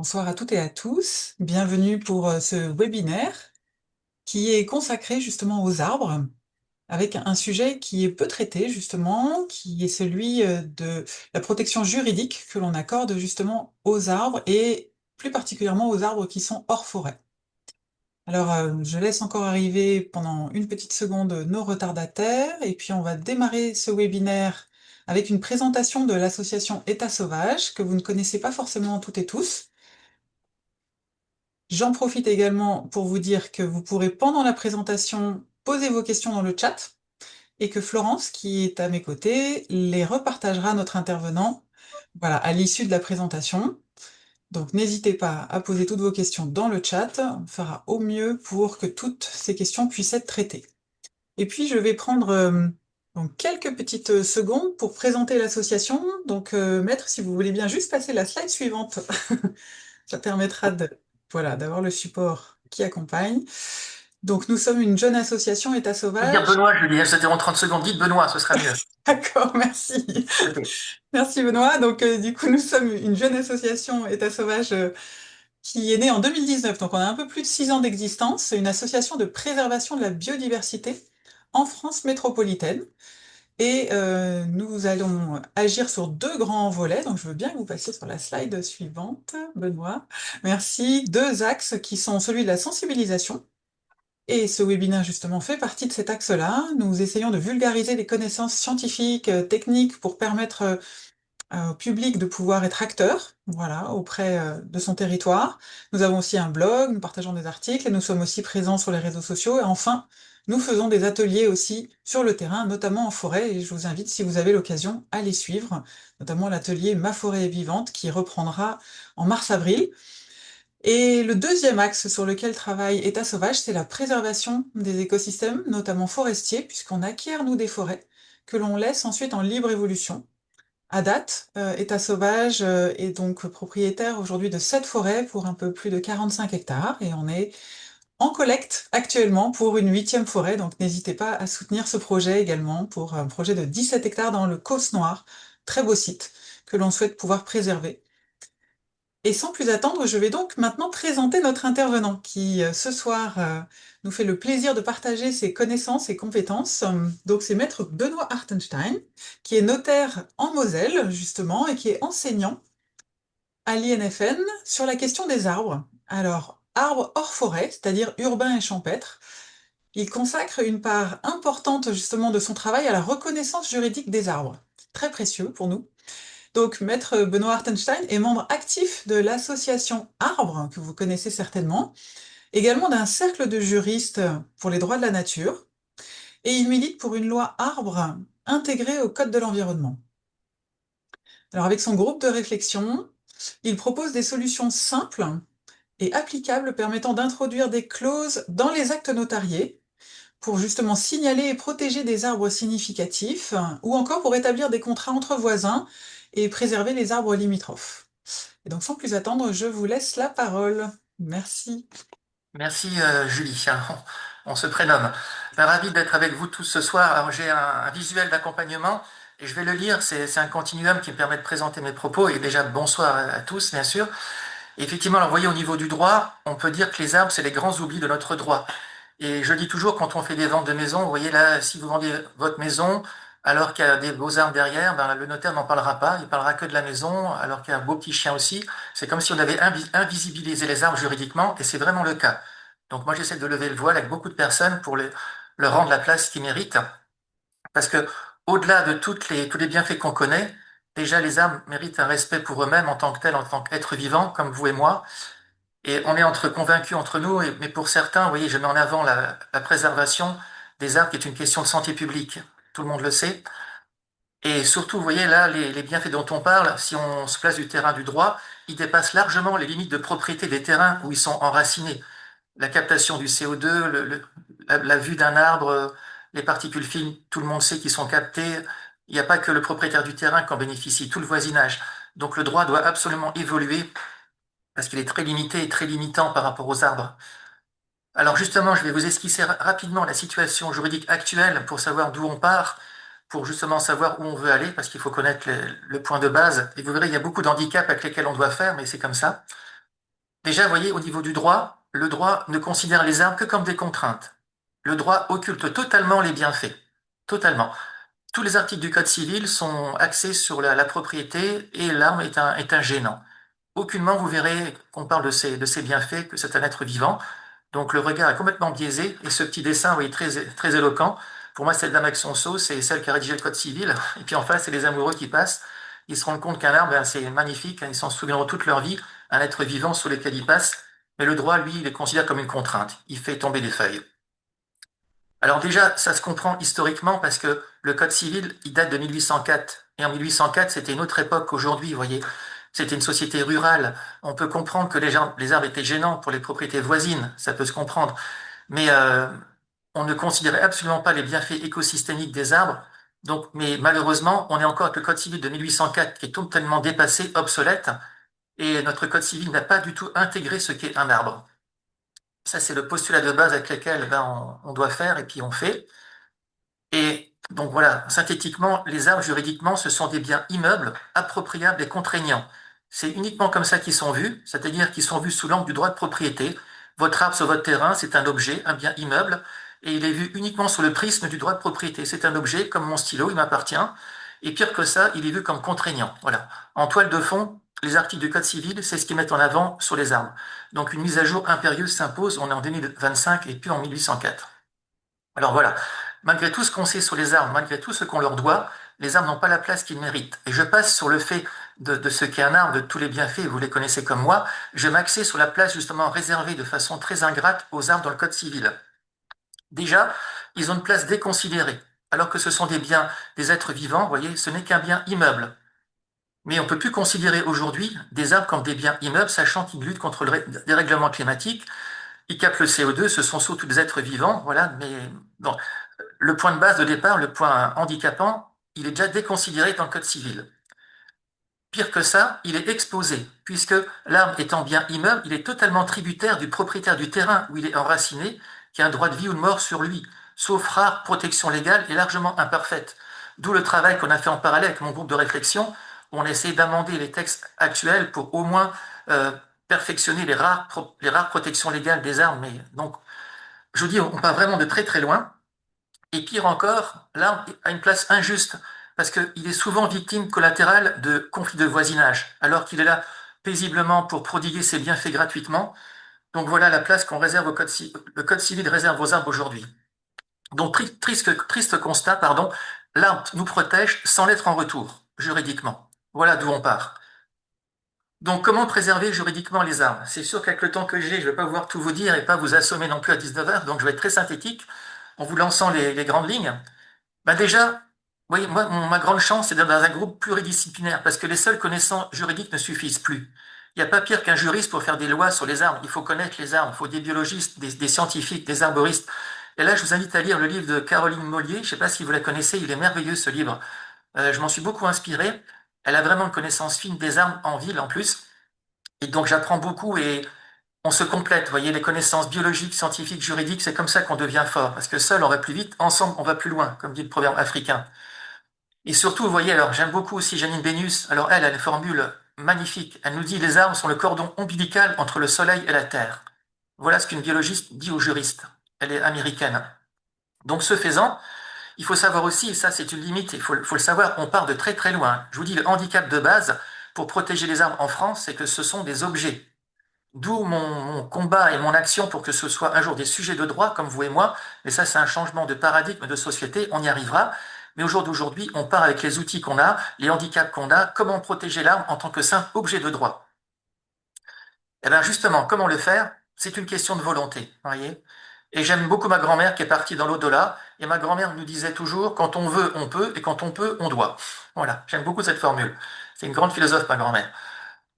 Bonsoir à toutes et à tous. Bienvenue pour ce webinaire qui est consacré justement aux arbres, avec un sujet qui est peu traité justement, qui est celui de la protection juridique que l'on accorde justement aux arbres et plus particulièrement aux arbres qui sont hors forêt. Alors, je laisse encore arriver pendant une petite seconde nos retardataires et puis on va démarrer ce webinaire avec une présentation de l'association État Sauvage que vous ne connaissez pas forcément toutes et tous. J'en profite également pour vous dire que vous pourrez, pendant la présentation, poser vos questions dans le chat et que Florence, qui est à mes côtés, les repartagera à notre intervenant, voilà, à l'issue de la présentation. Donc n'hésitez pas à poser toutes vos questions dans le chat, on fera au mieux pour que toutes ces questions puissent être traitées. Et puis je vais prendre donc quelques petites secondes pour présenter l'association. Donc maître, si vous voulez bien juste passer la slide suivante. Ça permettra de, voilà, d'avoir le support qui accompagne. Donc, nous sommes une jeune association État Faut dire Sauvage. Benoît, Julie, je t'interromps 30 secondes. Dites Benoît, ce sera mieux. D'accord, merci. Ok. Merci Benoît. Donc, du coup, nous sommes une jeune association État Sauvage qui est née en 2019. Donc, on a un peu plus de 6 ans d'existence. C'est une association de préservation de la biodiversité en France métropolitaine. Et nous allons agir sur deux grands volets. Donc, je veux bien que vous passiez sur la slide suivante, Benoît. Merci. Deux axes qui sont celui de la sensibilisation. Et ce webinaire, justement, fait partie de cet axe-là. Nous essayons de vulgariser les connaissances scientifiques, techniques, pour permettre au public de pouvoir être acteur, voilà, auprès de son territoire. Nous avons aussi un blog, nous partageons des articles et nous sommes aussi présents sur les réseaux sociaux. Et enfin, nous faisons des ateliers aussi sur le terrain, notamment en forêt. Et je vous invite, si vous avez l'occasion, à les suivre, notamment l'atelier Ma forêt est vivante qui reprendra en mars-avril. Et le deuxième axe sur lequel travaille État Sauvage, c'est la préservation des écosystèmes, notamment forestiers, puisqu'on acquiert, nous, des forêts que l'on laisse ensuite en libre évolution. À date, État Sauvage est donc propriétaire aujourd'hui de 7 forêts pour un peu plus de 45 hectares et on est en collecte actuellement pour une huitième forêt, donc n'hésitez pas à soutenir ce projet également pour un projet de 17 hectares dans le Causse Noir, très beau site que l'on souhaite pouvoir préserver. Et sans plus attendre, je vais donc maintenant présenter notre intervenant qui, ce soir, nous fait le plaisir de partager ses connaissances et compétences. Donc, c'est Maître Benoît Hartenstein, qui est notaire en Moselle, justement, et qui est enseignant à l'INFN sur la question des arbres. Alors, arbres hors forêt, c'est-à-dire urbains et champêtres. Il consacre une part importante, justement, de son travail à la reconnaissance juridique des arbres. Très précieux pour nous. Donc, Maître Benoît Hartenstein est membre actif de l'association Arbre, que vous connaissez certainement, également d'un cercle de juristes pour les droits de la nature, et il milite pour une loi Arbre intégrée au Code de l'environnement. Alors, avec son groupe de réflexion, il propose des solutions simples et applicables permettant d'introduire des clauses dans les actes notariés pour justement signaler et protéger des arbres significatifs, ou encore pour établir des contrats entre voisins et préserver les arbres limitrophes. Et donc, sans plus attendre, je vous laisse la parole. Merci. Merci Julie. On se prénomme. Ravi d'être avec vous tous ce soir. Alors j'ai un visuel d'accompagnement et je vais le lire. C'est un continuum qui me permet de présenter mes propos. Et déjà bonsoir à tous, bien sûr. Et effectivement, alors vous voyez au niveau du droit, on peut dire que les arbres, c'est les grands oublies de notre droit. Et je dis toujours, quand on fait des ventes de maisons, vous voyez là, si vous vendez votre maison, alors qu'il y a des beaux arbres derrière, ben, le notaire n'en parlera pas, il parlera que de la maison, alors qu'il y a un beau petit chien aussi. C'est comme si on avait invisibilisé les arbres juridiquement, et c'est vraiment le cas. Donc moi, j'essaie de lever le voile avec beaucoup de personnes pour leur rendre la place qu'ils méritent, parce que au-delà de tous les bienfaits qu'on connaît, déjà les arbres méritent un respect pour eux-mêmes en tant que tels, en tant qu'êtres vivants, comme vous et moi. Et on est entre convaincus entre nous, mais pour certains, vous voyez, je mets en avant la préservation des arbres qui est une question de santé publique. Tout le monde le sait. Et surtout, vous voyez là, les bienfaits dont on parle, si on se place du terrain du droit, ils dépassent largement les limites de propriété des terrains où ils sont enracinés. La captation du CO2, la vue d'un arbre, les particules fines, tout le monde sait qu'ils sont captées. Il n'y a pas que le propriétaire du terrain qui en bénéficie, tout le voisinage. Donc le droit doit absolument évoluer parce qu'il est très limité et très limitant par rapport aux arbres. Alors justement, je vais vous esquisser rapidement la situation juridique actuelle pour savoir d'où on part, pour justement savoir où on veut aller, parce qu'il faut connaître le point de base. Et vous verrez, il y a beaucoup d'handicaps avec lesquels on doit faire, mais c'est comme ça. Déjà, vous voyez, au niveau du droit, le droit ne considère les arbres que comme des contraintes. Le droit occulte totalement les bienfaits. Totalement. Tous les articles du Code civil sont axés sur la propriété et l'arbre est un gênant. Aucunement vous verrez qu'on parle de ces bienfaits, que c'est un être vivant. Donc le regard est complètement biaisé et ce petit dessin, vous voyez, très éloquent. Pour moi, cette dame avec son seau, c'est celle qui a rédigé le Code civil. Et puis en face, c'est les amoureux qui passent. Ils se rendent compte qu'un arbre, ben, c'est magnifique, hein, ils s'en souviendront toute leur vie, un être vivant sur lequel ils passent. Mais le droit, lui, il les considère comme une contrainte. Il fait tomber des feuilles. Alors déjà, ça se comprend historiquement parce que le Code civil, il date de 1804. Et en 1804, c'était une autre époque qu'aujourd'hui, vous voyez. C'était une société rurale. On peut comprendre que les arbres étaient gênants pour les propriétés voisines. Ça peut se comprendre. Mais on ne considérait absolument pas les bienfaits écosystémiques des arbres. Donc, mais malheureusement, on est encore avec le Code civil de 1804 qui est totalement dépassé, obsolète. Et notre Code civil n'a pas du tout intégré ce qu'est un arbre. Ça, c'est le postulat de base avec lequel ben, on doit faire et puis on fait. Et donc voilà, synthétiquement, les arbres juridiquement, ce sont des biens immeubles, appropriables et contraignants. C'est uniquement comme ça qu'ils sont vus, c'est-à-dire qu'ils sont vus sous l'angle du droit de propriété. Votre arbre sur votre terrain, c'est un objet, un bien immeuble, et il est vu uniquement sous le prisme du droit de propriété. C'est un objet, comme mon stylo, il m'appartient. Et pire que ça, il est vu comme contraignant. Voilà. En toile de fond, les articles du Code civil, c'est ce qu'ils mettent en avant sur les arbres. Donc une mise à jour impérieuse s'impose, on est en 2025 et puis en 1804. Alors voilà, malgré tout ce qu'on sait sur les arbres, malgré tout ce qu'on leur doit, les arbres n'ont pas la place qu'ils méritent. Et je passe sur le fait de ce qu'est un arbre, de tous les bienfaits, vous les connaissez comme moi, je vais m'axer sur la place justement réservée de façon très ingrate aux arbres dans le Code civil. Déjà, ils ont une place déconsidérée, alors que ce sont des biens, des êtres vivants, vous voyez, ce n'est qu'un bien immeuble. Mais on ne peut plus considérer aujourd'hui des arbres comme des biens immeubles, sachant qu'ils luttent contre le dérèglement climatique, ils captent le CO2, ce sont surtout des êtres vivants, voilà, mais bon, le point de base de départ, le point handicapant, il est déjà déconsidéré dans le Code civil. Pire que ça, il est exposé, puisque l'arbre étant bien immeuble, il est totalement tributaire du propriétaire du terrain où il est enraciné, qui a un droit de vie ou de mort sur lui, sauf rare protection légale et largement imparfaite. D'où le travail qu'on a fait en parallèle avec mon groupe de réflexion, où on essaie d'amender les textes actuels pour au moins perfectionner les rares protections légales des arbres. Mais donc, je vous dis, on part vraiment de très très loin. Et pire encore, l'arbre a une place injuste parce qu'il est souvent victime collatérale de conflits de voisinage, alors qu'il est là paisiblement pour prodiguer ses bienfaits gratuitement. Donc voilà la place qu'on réserve au le Code civil réserve aux arbres aujourd'hui. Donc triste constat, pardon, l'arbre nous protège sans l'être en retour, juridiquement. Voilà d'où on part. Donc comment préserver juridiquement les arbres? C'est sûr qu'avec le temps que j'ai, je ne vais pas pouvoir tout vous dire et pas vous assommer non plus à 19 heures, donc je vais être très synthétique en vous lançant les grandes lignes. Ben déjà, oui, moi, ma grande chance, c'est d'être dans un groupe pluridisciplinaire, parce que les seules connaissances juridiques ne suffisent plus. Il n'y a pas pire qu'un juriste pour faire des lois sur les arbres. Il faut connaître les arbres, il faut des biologistes, des scientifiques, des arboristes. Et là, je vous invite à lire le livre de Caroline Mollier. Je ne sais pas si vous la connaissez, il est merveilleux ce livre. Je m'en suis beaucoup inspiré. Elle a vraiment une connaissance fine des arbres en ville en plus. Et donc j'apprends beaucoup et on se complète. Vous voyez, les connaissances biologiques, scientifiques, juridiques, c'est comme ça qu'on devient fort. Parce que seul, on va plus vite, ensemble, on va plus loin, comme dit le proverbe africain. Et surtout, vous voyez, alors j'aime beaucoup aussi Janine Bénus. Alors elle a une formule magnifique. Elle nous dit les arbres sont le cordon ombilical entre le soleil et la terre. Voilà ce qu'une biologiste dit aux juristes. Elle est américaine. Donc ce faisant, il faut savoir aussi, et ça c'est une limite, faut le savoir, on part de très très loin. Je vous dis, le handicap de base pour protéger les arbres en France, c'est que ce sont des objets. D'où mon combat et mon action pour que ce soit un jour des sujets de droit, comme vous et moi. Mais ça, c'est un changement de paradigme de société. On y arrivera. Mais au jour d'aujourd'hui, on part avec les outils qu'on a, les handicaps qu'on a, comment protéger l'arbre en tant que simple objet de droit. Eh bien, justement, comment le faire? C'est une question de volonté, vous voyez. Et j'aime beaucoup ma grand-mère qui est partie dans l'au-delà. Et ma grand-mère nous disait toujours, quand on veut, on peut, et quand on peut, on doit. Voilà, j'aime beaucoup cette formule. C'est une grande philosophe, ma grand-mère.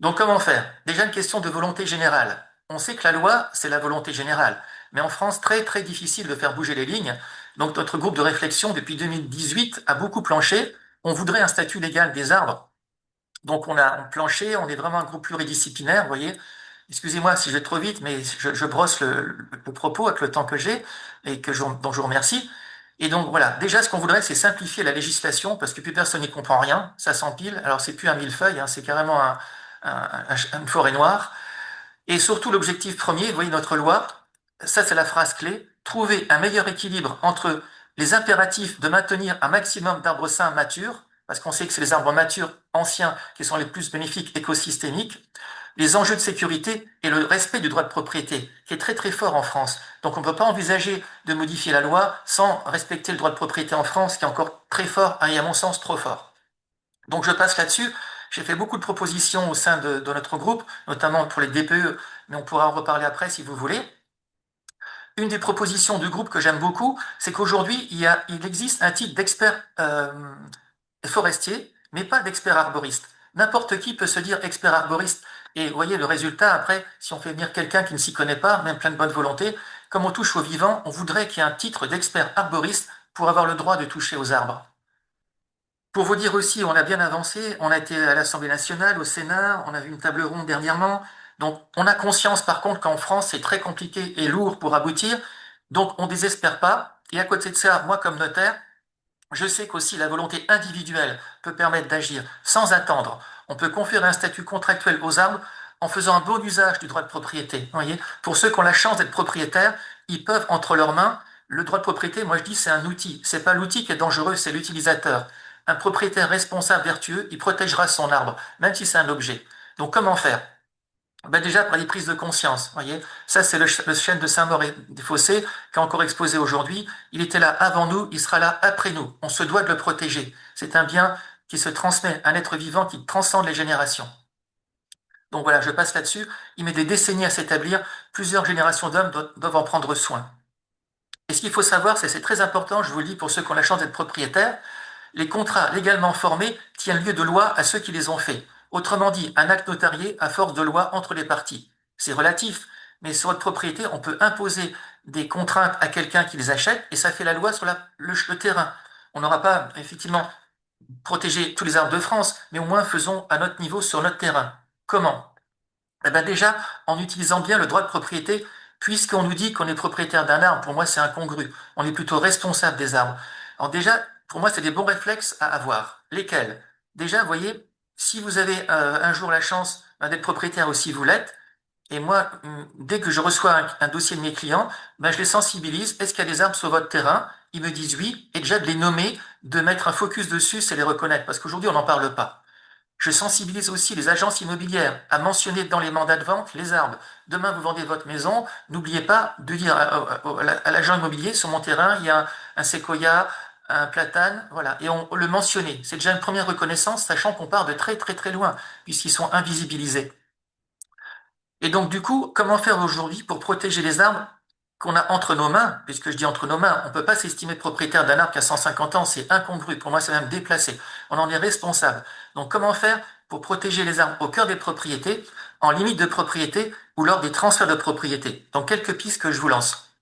Donc comment faire? Déjà une question de volonté générale. On sait que la loi, c'est la volonté générale. Mais en France, très très difficile de faire bouger les lignes. Donc notre groupe de réflexion depuis 2018 a beaucoup planché. On voudrait un statut légal des arbres. Donc on planché, on est vraiment un groupe pluridisciplinaire, vous voyez. Excusez-moi si je vais trop vite, mais je brosse le propos avec le temps que j'ai et dont je vous remercie. Et donc voilà, déjà ce qu'on voudrait, c'est simplifier la législation parce que plus personne n'y comprend rien, ça s'empile. Alors c'est plus un millefeuille, hein, c'est carrément une forêt noire. Et surtout, l'objectif premier, vous voyez notre loi, ça c'est la phrase clé, trouver un meilleur équilibre entre les impératifs de maintenir un maximum d'arbres sains matures, parce qu'on sait que c'est les arbres matures anciens qui sont les plus bénéfiques écosystémiques, les enjeux de sécurité et le respect du droit de propriété, qui est très très fort en France. Donc on ne peut pas envisager de modifier la loi sans respecter le droit de propriété en France, qui est encore très fort et à mon sens trop fort. Donc je passe là-dessus. J'ai fait beaucoup de propositions au sein de notre groupe, notamment pour les DPE, mais on pourra en reparler après si vous voulez. Une des propositions du groupe que j'aime beaucoup, c'est qu'aujourd'hui, il existe un titre d'expert forestier, mais pas d'expert arboriste. N'importe qui peut se dire expert arboriste. Et vous voyez le résultat, après, si on fait venir quelqu'un qui ne s'y connaît pas, même plein de bonne volonté, comme on touche aux vivants, on voudrait qu'il y ait un titre d'expert arboriste pour avoir le droit de toucher aux arbres. Pour vous dire aussi, on a bien avancé, on a été à l'Assemblée nationale, au Sénat, on a vu une table ronde dernièrement. Donc on a conscience par contre qu'en France, c'est très compliqué et lourd pour aboutir. Donc on désespère pas. Et à côté de ça, moi comme notaire, je sais qu'aussi la volonté individuelle peut permettre d'agir sans attendre. On peut conférer un statut contractuel aux arbres en faisant un bon usage du droit de propriété. Vous voyez, pour ceux qui ont la chance d'être propriétaires, ils peuvent entre leurs mains, le droit de propriété, moi je dis c'est un outil. C'est pas l'outil qui est dangereux, c'est l'utilisateur. Un propriétaire responsable, vertueux, il protégera son arbre, même si c'est un objet. Donc comment faire? Ben déjà par les prises de conscience, voyez. Ça, c'est le chêne de Saint-Maur et des Fossés qui est encore exposé aujourd'hui. Il était là avant nous, il sera là après nous. On se doit de le protéger. C'est un bien qui se transmet, un être vivant qui transcende les générations. Donc voilà, je passe là-dessus. Il met des décennies à s'établir. Plusieurs générations d'hommes doivent en prendre soin. Et ce qu'il faut savoir, c'est très important, je vous le dis pour ceux qui ont la chance d'être propriétaires, les contrats légalement formés tiennent lieu de loi à ceux qui les ont faits. Autrement dit, un acte notarié à force de loi entre les parties. C'est relatif, mais sur votre propriété, on peut imposer des contraintes à quelqu'un qui les achète et ça fait la loi sur le terrain. On n'aura pas effectivement protégé tous les arbres de France, mais au moins faisons à notre niveau sur notre terrain. Comment? Eh ben déjà, en utilisant bien le droit de propriété, puisqu'on nous dit qu'on est propriétaire d'un arbre, pour moi c'est incongru. On est plutôt responsable des arbres. Alors déjà, pour moi, c'est des bons réflexes à avoir. Lesquels? Déjà, vous voyez, si vous avez un jour la chance d'être propriétaire ou si vous l'êtes, et moi, dès que je reçois un dossier de mes clients, ben, je les sensibilise. Est-ce qu'il y a des arbres sur votre terrain? Ils me disent oui. Et déjà de les nommer, de mettre un focus dessus, c'est les reconnaître. Parce qu'aujourd'hui, on n'en parle pas. Je sensibilise aussi les agences immobilières à mentionner dans les mandats de vente les arbres. Demain, vous vendez votre maison, n'oubliez pas de dire à l'agent immobilier, sur mon terrain, il y a un séquoia, un platane, voilà, et on le mentionner. C'est déjà une première reconnaissance, sachant qu'on part de très très très loin, puisqu'ils sont invisibilisés. Et donc, du coup, comment faire aujourd'hui pour protéger les arbres qu'on a entre nos mains? Puisque je dis entre nos mains, on ne peut pas s'estimer propriétaire d'un arbre qui a 150 ans, c'est incongru. Pour moi, c'est même déplacé. On en est responsable. Donc, comment faire pour protéger les arbres au cœur des propriétés, en limite de propriété ou lors des transferts de propriété? Donc, quelques pistes que je vous lance.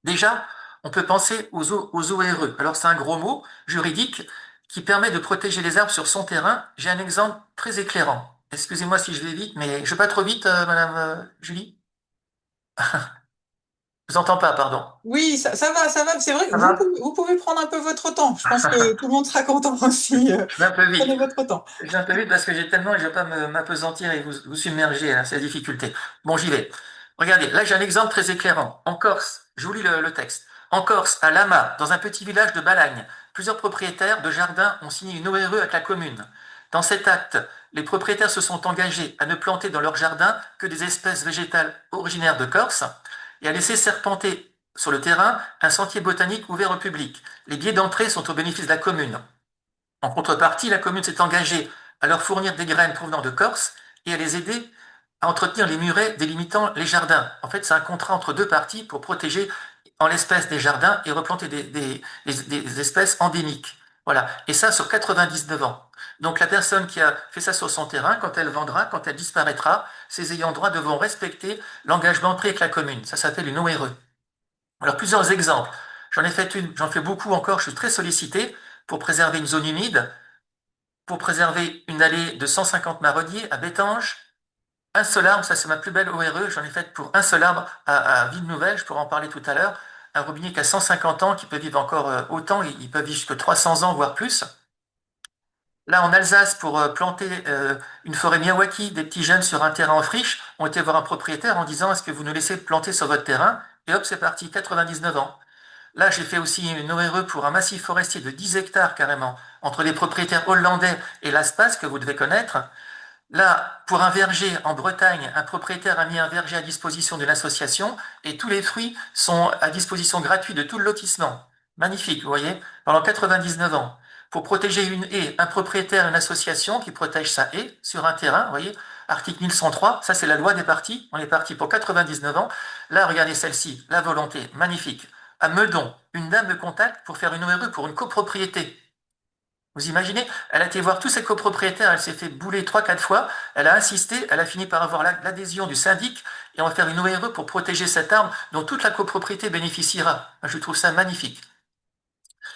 Déjà, on peut penser aux ORE. Alors, c'est un gros mot juridique qui permet de protéger les arbres sur son terrain. J'ai un exemple très éclairant. Excusez-moi si je vais vite, mais je vais pas trop vite, Madame Julie? Je vous entends pas, pardon. Oui, ça va, ça va. C'est vrai que Ça va? vous pouvez prendre un peu votre temps. Je pense que tout le monde sera content aussi. Je vais un peu vite. Prenez votre temps. Je vais un peu vite parce que j'ai tellement et je ne vais pas m'apesantir et vous submerger, hein, c'est la difficulté. Bon, j'y vais. Regardez, là j'ai un exemple très éclairant. En Corse, je vous lis le texte. En Corse, à Lama, dans un petit village de Balagne, plusieurs propriétaires de jardins ont signé une ORE avec la commune. Dans cet acte, les propriétaires se sont engagés à ne planter dans leur jardin que des espèces végétales originaires de Corse et à laisser serpenter sur le terrain un sentier botanique ouvert au public. Les billets d'entrée sont au bénéfice de la commune. En contrepartie, la commune s'est engagée à leur fournir des graines provenant de Corse et à les aider à entretenir les murets délimitant les jardins. En fait, c'est un contrat entre deux parties pour protéger en l'espèce des jardins et replanter des espèces endémiques. Voilà. Et ça sur 99 ans. Donc la personne qui a fait ça sur son terrain, quand elle vendra, quand elle disparaîtra, ses ayants droit devront respecter l'engagement pris avec la commune. Ça s'appelle une ORE. Alors plusieurs exemples. J'en ai fait une, j'en fais beaucoup encore, je suis très sollicité pour préserver une zone humide, pour préserver une allée de 150 marronniers à Bétange. Un seul arbre, ça c'est ma plus belle ORE, j'en ai fait pour un seul arbre à Ville-Nouvelle, je pourrais en parler tout à l'heure. Un robinier qui a 150 ans, qui peut vivre encore autant, il peut vivre jusqu'à 300 ans, voire plus. Là, en Alsace, pour planter une forêt Miyawaki, des petits jeunes sur un terrain en friche ont été voir un propriétaire en disant, est-ce que vous nous laissez planter sur votre terrain? Et hop, c'est parti, 99 ans. Là, j'ai fait aussi une ORE pour un massif forestier de 10 hectares carrément, entre les propriétaires hollandais et l'ASPAS, que vous devez connaître. Là, pour un verger en Bretagne, un propriétaire a mis un verger à disposition de l'association et tous les fruits sont à disposition gratuite de tout le lotissement. Magnifique, vous voyez, pendant 99 ans. Pour protéger une haie, un propriétaire, une association qui protège sa haie sur un terrain, vous voyez, article 1103, ça c'est la loi des partis, on est parti pour 99 ans. Là, regardez celle-ci, la volonté, magnifique. À Meudon, une dame me contacte pour faire une ORE pour une copropriété. Vous imaginez? Elle a été voir tous ses copropriétaires, elle s'est fait bouler trois, quatre fois, elle a insisté, elle a fini par avoir l'adhésion du syndic et on va faire une ORE pour protéger cette arme dont toute la copropriété bénéficiera. Moi, je trouve ça magnifique.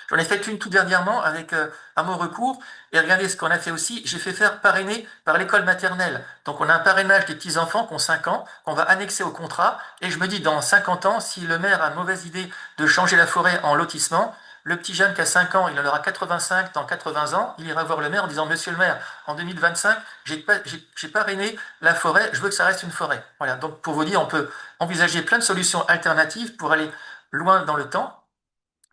J'en ai fait une tout dernièrement avec à mon recours et regardez ce qu'on a fait aussi. J'ai fait faire parrainer par l'école maternelle. Donc on a un parrainage des petits-enfants qui ont 5 ans, qu'on va annexer au contrat et je me dis dans 50 ans, si le maire a une mauvaise idée de changer la forêt en lotissement, le petit jeune qui a 5 ans, il en aura 85 dans 80 ans, il ira voir le maire en disant, Monsieur le maire, en 2025, j'ai parrainé la forêt, je veux que ça reste une forêt. Voilà, donc pour vous dire, on peut envisager plein de solutions alternatives pour aller loin dans le temps.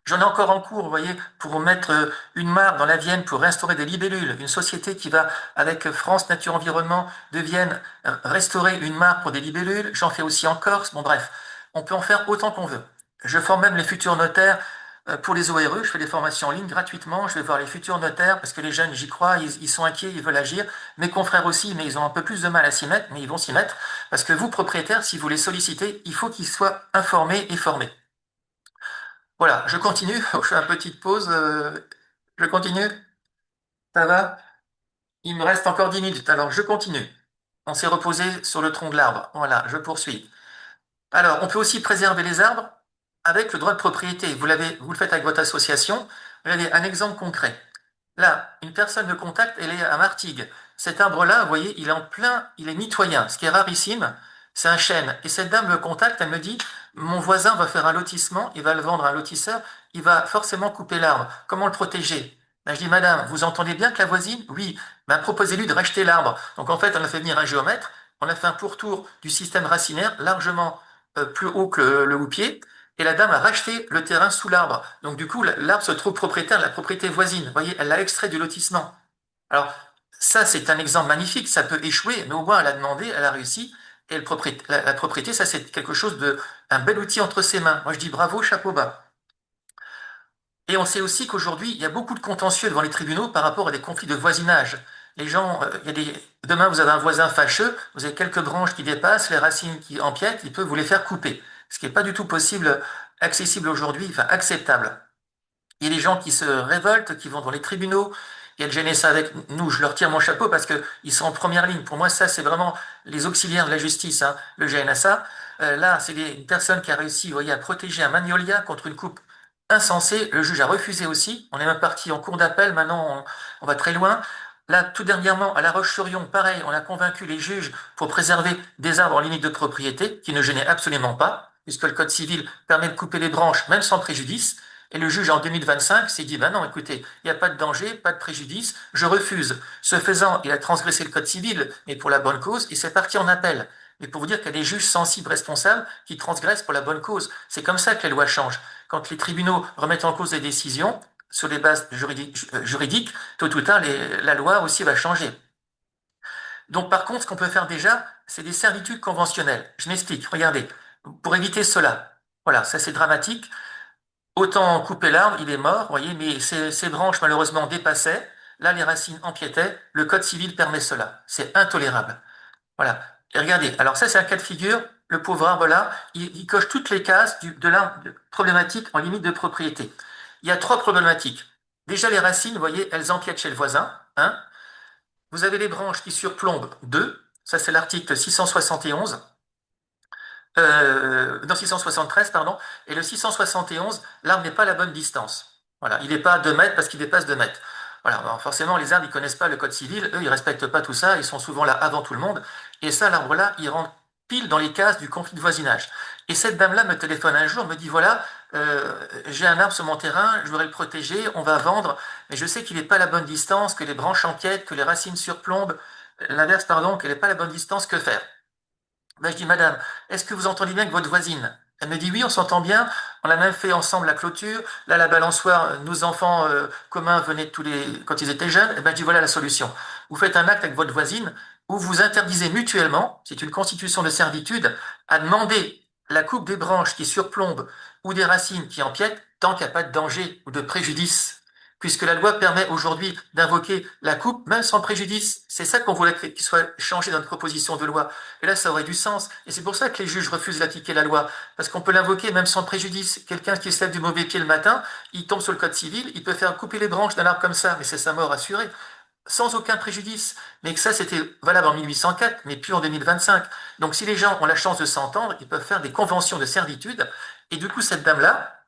J'en ai encore en cours, vous voyez, pour mettre une mare dans la Vienne pour restaurer des libellules. Une société qui va, avec France Nature Environnement de Vienne, restaurer une mare pour des libellules. J'en fais aussi en Corse. Bon, bref, on peut en faire autant qu'on veut. Je forme même les futurs notaires pour les ORE. Je fais des formations en ligne gratuitement. Je vais voir les futurs notaires parce que les jeunes, j'y crois, ils sont inquiets, ils veulent agir. Mes confrères aussi, mais ils ont un peu plus de mal à s'y mettre, mais ils vont s'y mettre parce que vous, propriétaires, si vous les sollicitez, il faut qu'ils soient informés et formés. Voilà, je continue. Je fais une petite pause. Je continue. Ça va? Il me reste encore 10 minutes. Alors, je continue. On s'est reposé sur le tronc de l'arbre. Voilà, je poursuis. Alors, on peut aussi préserver les arbres avec le droit de propriété. Vous le faites avec votre association. Regardez, un exemple concret. Là, une personne me contacte, elle est à Martigues. Cet arbre-là, vous voyez, il est en plein, il est mitoyen, ce qui est rarissime. C'est un chêne. Et cette dame me contacte, elle me dit, mon voisin va faire un lotissement, il va le vendre à un lotisseur, il va forcément couper l'arbre. Comment le protéger? Ben, je dis, madame, vous entendez bien que la voisine? Oui. Ben, proposez-lui de racheter l'arbre. Donc en fait, on a fait venir un géomètre, on a fait un pourtour du système racinaire largement plus haut que le houppier. Et la dame a racheté le terrain sous l'arbre. Donc du coup, l'arbre se trouve propriétaire de la propriété voisine. Vous voyez, elle l'a extrait du lotissement. Alors, ça, c'est un exemple magnifique. Ça peut échouer, mais au moins, elle a demandé, elle a réussi. Et la propriété, ça, c'est quelque chose un bel outil entre ses mains. Moi, je dis bravo, chapeau bas. Et on sait aussi qu'aujourd'hui, il y a beaucoup de contentieux devant les tribunaux par rapport à des conflits de voisinage. Les gens, demain, vous avez un voisin fâcheux, vous avez quelques branches qui dépassent, les racines qui empiètent, il peut vous les faire couper. Ce qui n'est pas du tout possible, accessible aujourd'hui, enfin acceptable. Il y a des gens qui se révoltent, qui vont dans les tribunaux, et elles gênent ça avec nous. Je leur tire mon chapeau parce qu'ils sont en première ligne. Pour moi, ça, c'est vraiment les auxiliaires de la justice, hein, le GNSA. Là, c'est une personne qui a réussi, vous voyez, à protéger un magnolia contre une coupe insensée. Le juge a refusé aussi. On est même parti en cours d'appel. Maintenant, on va très loin. Là, tout dernièrement, à La Roche-sur-Yon, pareil, on a convaincu les juges pour préserver des arbres en limite de propriété, qui ne gênaient absolument pas, puisque le Code civil permet de couper les branches, même sans préjudice. Et le juge en 2025 s'est dit, ben non, écoutez, il n'y a pas de danger, pas de préjudice, je refuse. Ce faisant, il a transgressé le code civil, mais pour la bonne cause, et c'est parti en appel. Mais pour vous dire qu'il y a des juges sensibles, responsables, qui transgressent pour la bonne cause. C'est comme ça que les lois changent. Quand les tribunaux remettent en cause des décisions, sur des bases juridiques, tôt ou tard, la loi aussi va changer. Donc par contre, ce qu'on peut faire déjà, c'est des servitudes conventionnelles. Je m'explique, regardez, pour éviter cela. Voilà, ça c'est dramatique. Autant couper l'arbre, il est mort, vous voyez, mais ses branches malheureusement dépassaient. Là, les racines empiétaient. Le code civil permet cela. C'est intolérable. Voilà. Et regardez, alors ça, c'est un cas de figure. Le pauvre arbre là, il coche toutes les cases de l'arbre problématique en limite de propriété. Il y a trois problématiques. Déjà, les racines, vous voyez, elles empiètent chez le voisin. Hein. Vous avez les branches qui surplombent deux. Ça, c'est l'article 671. Non, 673, pardon, et le 671, l'arbre n'est pas à la bonne distance. Voilà, il n'est pas à 2 mètres parce qu'il dépasse 2 mètres. Voilà, alors forcément, les arbres, ils connaissent pas le code civil, eux, ils respectent pas tout ça, ils sont souvent là avant tout le monde, et ça, l'arbre-là, il rentre pile dans les cases du conflit de voisinage. Et cette dame-là me téléphone un jour, me dit, voilà, j'ai un arbre sur mon terrain, je voudrais le protéger, on va vendre, mais je sais qu'il n'est pas à la bonne distance, que les branches empiètent, que les racines surplombent, l'inverse, pardon, qu'elle n'est pas à la bonne distance, que faire? Ben, je dis, Madame, est-ce que vous entendez bien avec votre voisine? Elle me dit, oui, on s'entend bien. On a même fait ensemble la clôture. Là, la balançoire, nos enfants communs venaient quand ils étaient jeunes. Et ben, je dis, voilà la solution. Vous faites un acte avec votre voisine où vous interdisez mutuellement, c'est une constitution de servitude, à demander la coupe des branches qui surplombent ou des racines qui empiètent tant qu'il n'y a pas de danger ou de préjudice. Puisque la loi permet aujourd'hui d'invoquer la coupe même sans préjudice. C'est ça qu'on voulait qu'il soit changé dans notre proposition de loi. Et là, ça aurait du sens. Et c'est pour ça que les juges refusent d'appliquer la loi. Parce qu'on peut l'invoquer même sans préjudice. Quelqu'un qui se lève du mauvais pied le matin, il tombe sur le code civil, il peut faire couper les branches d'un arbre comme ça, mais c'est sa mort assurée, sans aucun préjudice. Mais que ça, c'était valable en 1804, mais plus en 2025. Donc si les gens ont la chance de s'entendre, ils peuvent faire des conventions de servitude. Et du coup, cette dame-là,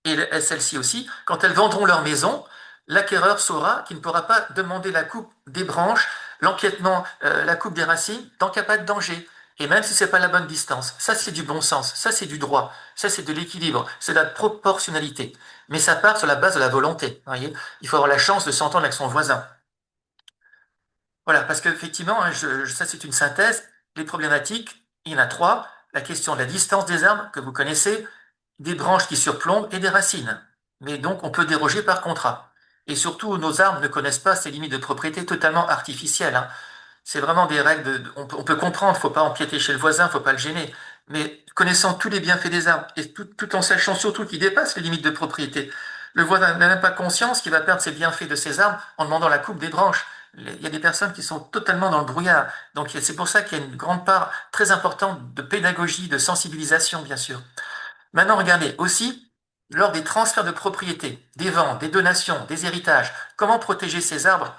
et celles-ci aussi, quand elles vendront leur maison, l'acquéreur saura qu'il ne pourra pas demander la coupe des branches, l'empiètement, la coupe des racines, tant qu'il n'y a pas de danger. Et même si c'est pas la bonne distance, ça c'est du bon sens, ça c'est du droit, ça c'est de l'équilibre, c'est de la proportionnalité. Mais ça part sur la base de la volonté. Voyez, il faut avoir la chance de s'entendre avec son voisin. Voilà, parce qu'effectivement, hein, ça c'est une synthèse. Les problématiques, il y en a trois. La question de la distance des arbres, que vous connaissez, des branches qui surplombent et des racines. Mais donc, on peut déroger par contrat. Et surtout, nos arbres ne connaissent pas ces limites de propriété totalement artificielles, hein. C'est vraiment des règles on peut comprendre, faut pas empiéter chez le voisin, faut pas le gêner. Mais connaissant tous les bienfaits des arbres et tout en sachant surtout qu'ils dépassent les limites de propriété, le voisin n'a même pas conscience qu'il va perdre ses bienfaits de ses arbres en demandant la coupe des branches. Il y a des personnes qui sont totalement dans le brouillard. Donc c'est pour ça qu'il y a une grande part très importante de pédagogie, de sensibilisation, bien sûr. Maintenant, regardez aussi, lors des transferts de propriété, des ventes, des donations, des héritages, comment protéger ces arbres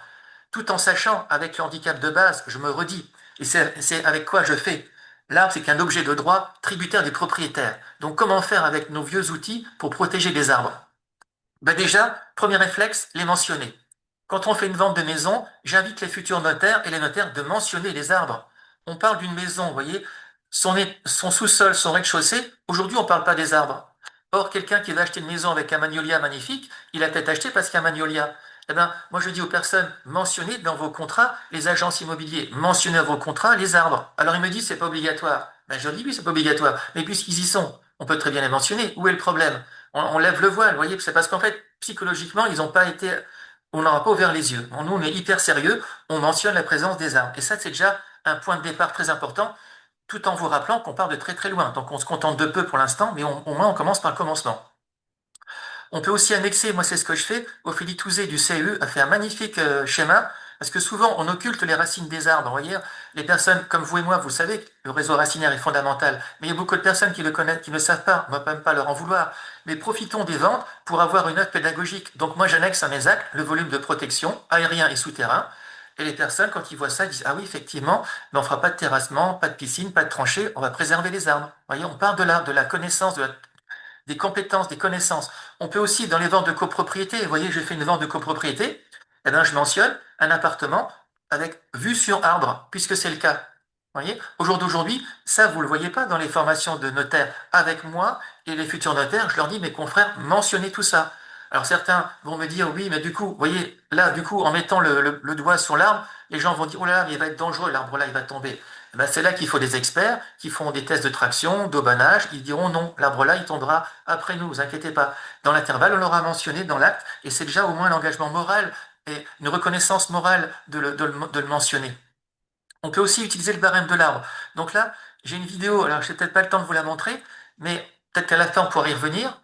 tout en sachant, avec le handicap de base, je me redis, et c'est avec quoi je fais. L'arbre, c'est qu'un objet de droit tributaire des propriétaires. Donc comment faire avec nos vieux outils pour protéger les arbres? Ben déjà, premier réflexe, les mentionner. Quand on fait une vente de maison, j'invite les futurs notaires et les notaires de mentionner les arbres. On parle d'une maison, vous voyez, son sous-sol, son rez-de-chaussée. Aujourd'hui, on ne parle pas des arbres. Or, quelqu'un qui va acheter une maison avec un magnolia magnifique, il a peut-être acheté parce qu'il y a un magnolia. Eh ben, moi, je dis aux personnes, mentionnez dans vos contrats, les agences immobiliers, mentionnez dans vos contrats les arbres. Alors, il me dit, c'est pas obligatoire. Ben, je leur dis, oui, c'est pas obligatoire. Mais puisqu'ils y sont, on peut très bien les mentionner. Où est le problème? On lève le voile, vous voyez, c'est parce qu'en fait, psychologiquement, ils n'ont pas été, on n'aura pas ouvert les yeux. Nous, on est hyper sérieux, on mentionne la présence des arbres. Et ça, c'est déjà un point de départ très important, tout en vous rappelant qu'on part de très très loin. Donc on se contente de peu pour l'instant, mais au moins on commence par le commencement. On peut aussi annexer, moi c'est ce que je fais, Ophélie Touzé du CEU a fait un magnifique schéma, parce que souvent on occulte les racines des arbres. Vous voyez, les personnes comme vous et moi, vous savez que le réseau racinaire est fondamental, mais il y a beaucoup de personnes qui le connaissent, qui ne le savent pas, on ne va même pas leur en vouloir. Mais profitons des ventes pour avoir une œuvre pédagogique. Donc moi j'annexe à mes actes le volume de protection, aérien et souterrain, et les personnes, quand ils voient ça, ils disent, ah oui, effectivement, mais on fera pas de terrassement, pas de piscine, pas de tranchée, on va préserver les arbres. Vous voyez, on part de la connaissance, des compétences, des connaissances. On peut aussi, dans les ventes de copropriété, vous voyez, j'ai fait une vente de copropriété, eh bien, je mentionne un appartement avec vue sur arbre, puisque c'est le cas. Vous voyez, au jour d'aujourd'hui, ça, vous le voyez pas dans les formations de notaires. Avec moi et les futurs notaires, je leur dis, mes confrères, mentionnez tout ça. Alors certains vont me dire, oui, mais du coup, vous voyez, là, du coup, en mettant le doigt sur l'arbre, les gens vont dire, oh là là, mais il va être dangereux, l'arbre là, il va tomber. Eh ben, c'est là qu'il faut des experts qui font des tests de traction, d'aubanage. Ils diront non, l'arbre là, il tombera après nous, vous inquiétez pas. Dans l'intervalle, on l'aura mentionné dans l'acte, et c'est déjà au moins l'engagement moral et une reconnaissance morale de le mentionner. On peut aussi utiliser le barème de l'arbre. Donc là, j'ai une vidéo, alors je n'ai peut-être pas le temps de vous la montrer, mais peut-être qu'à la fin, on pourra y revenir.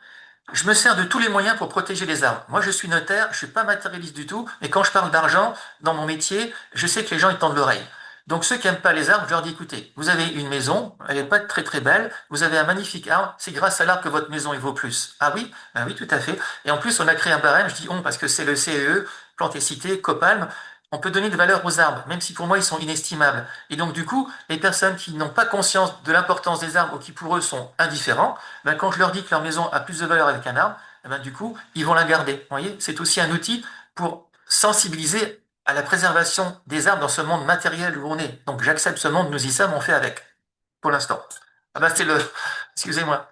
Je me sers de tous les moyens pour protéger les arbres. Moi, je suis notaire, je suis pas matérialiste du tout, mais quand je parle d'argent, dans mon métier, je sais que les gens, ils tendent l'oreille. Donc, ceux qui n'aiment pas les arbres, je leur dis, écoutez, vous avez une maison, elle n'est pas très très belle, vous avez un magnifique arbre, c'est grâce à l'arbre que votre maison, il vaut plus. Ah oui? Ben oui, tout à fait. Et en plus, on a créé un barème, je dis on, parce que c'est le CEE, Plantes et Cités, Copalm, on peut donner de valeur aux arbres, même si pour moi, ils sont inestimables. Et donc, du coup, les personnes qui n'ont pas conscience de l'importance des arbres ou qui pour eux sont indifférents, ben, quand je leur dis que leur maison a plus de valeur avec un arbre, eh ben, du coup, ils vont la garder. Vous voyez, c'est aussi un outil pour sensibiliser à la préservation des arbres dans ce monde matériel où on est. Donc, j'accepte ce monde, nous y sommes, on fait avec. Pour l'instant. Ah ben, c'est le, excusez-moi,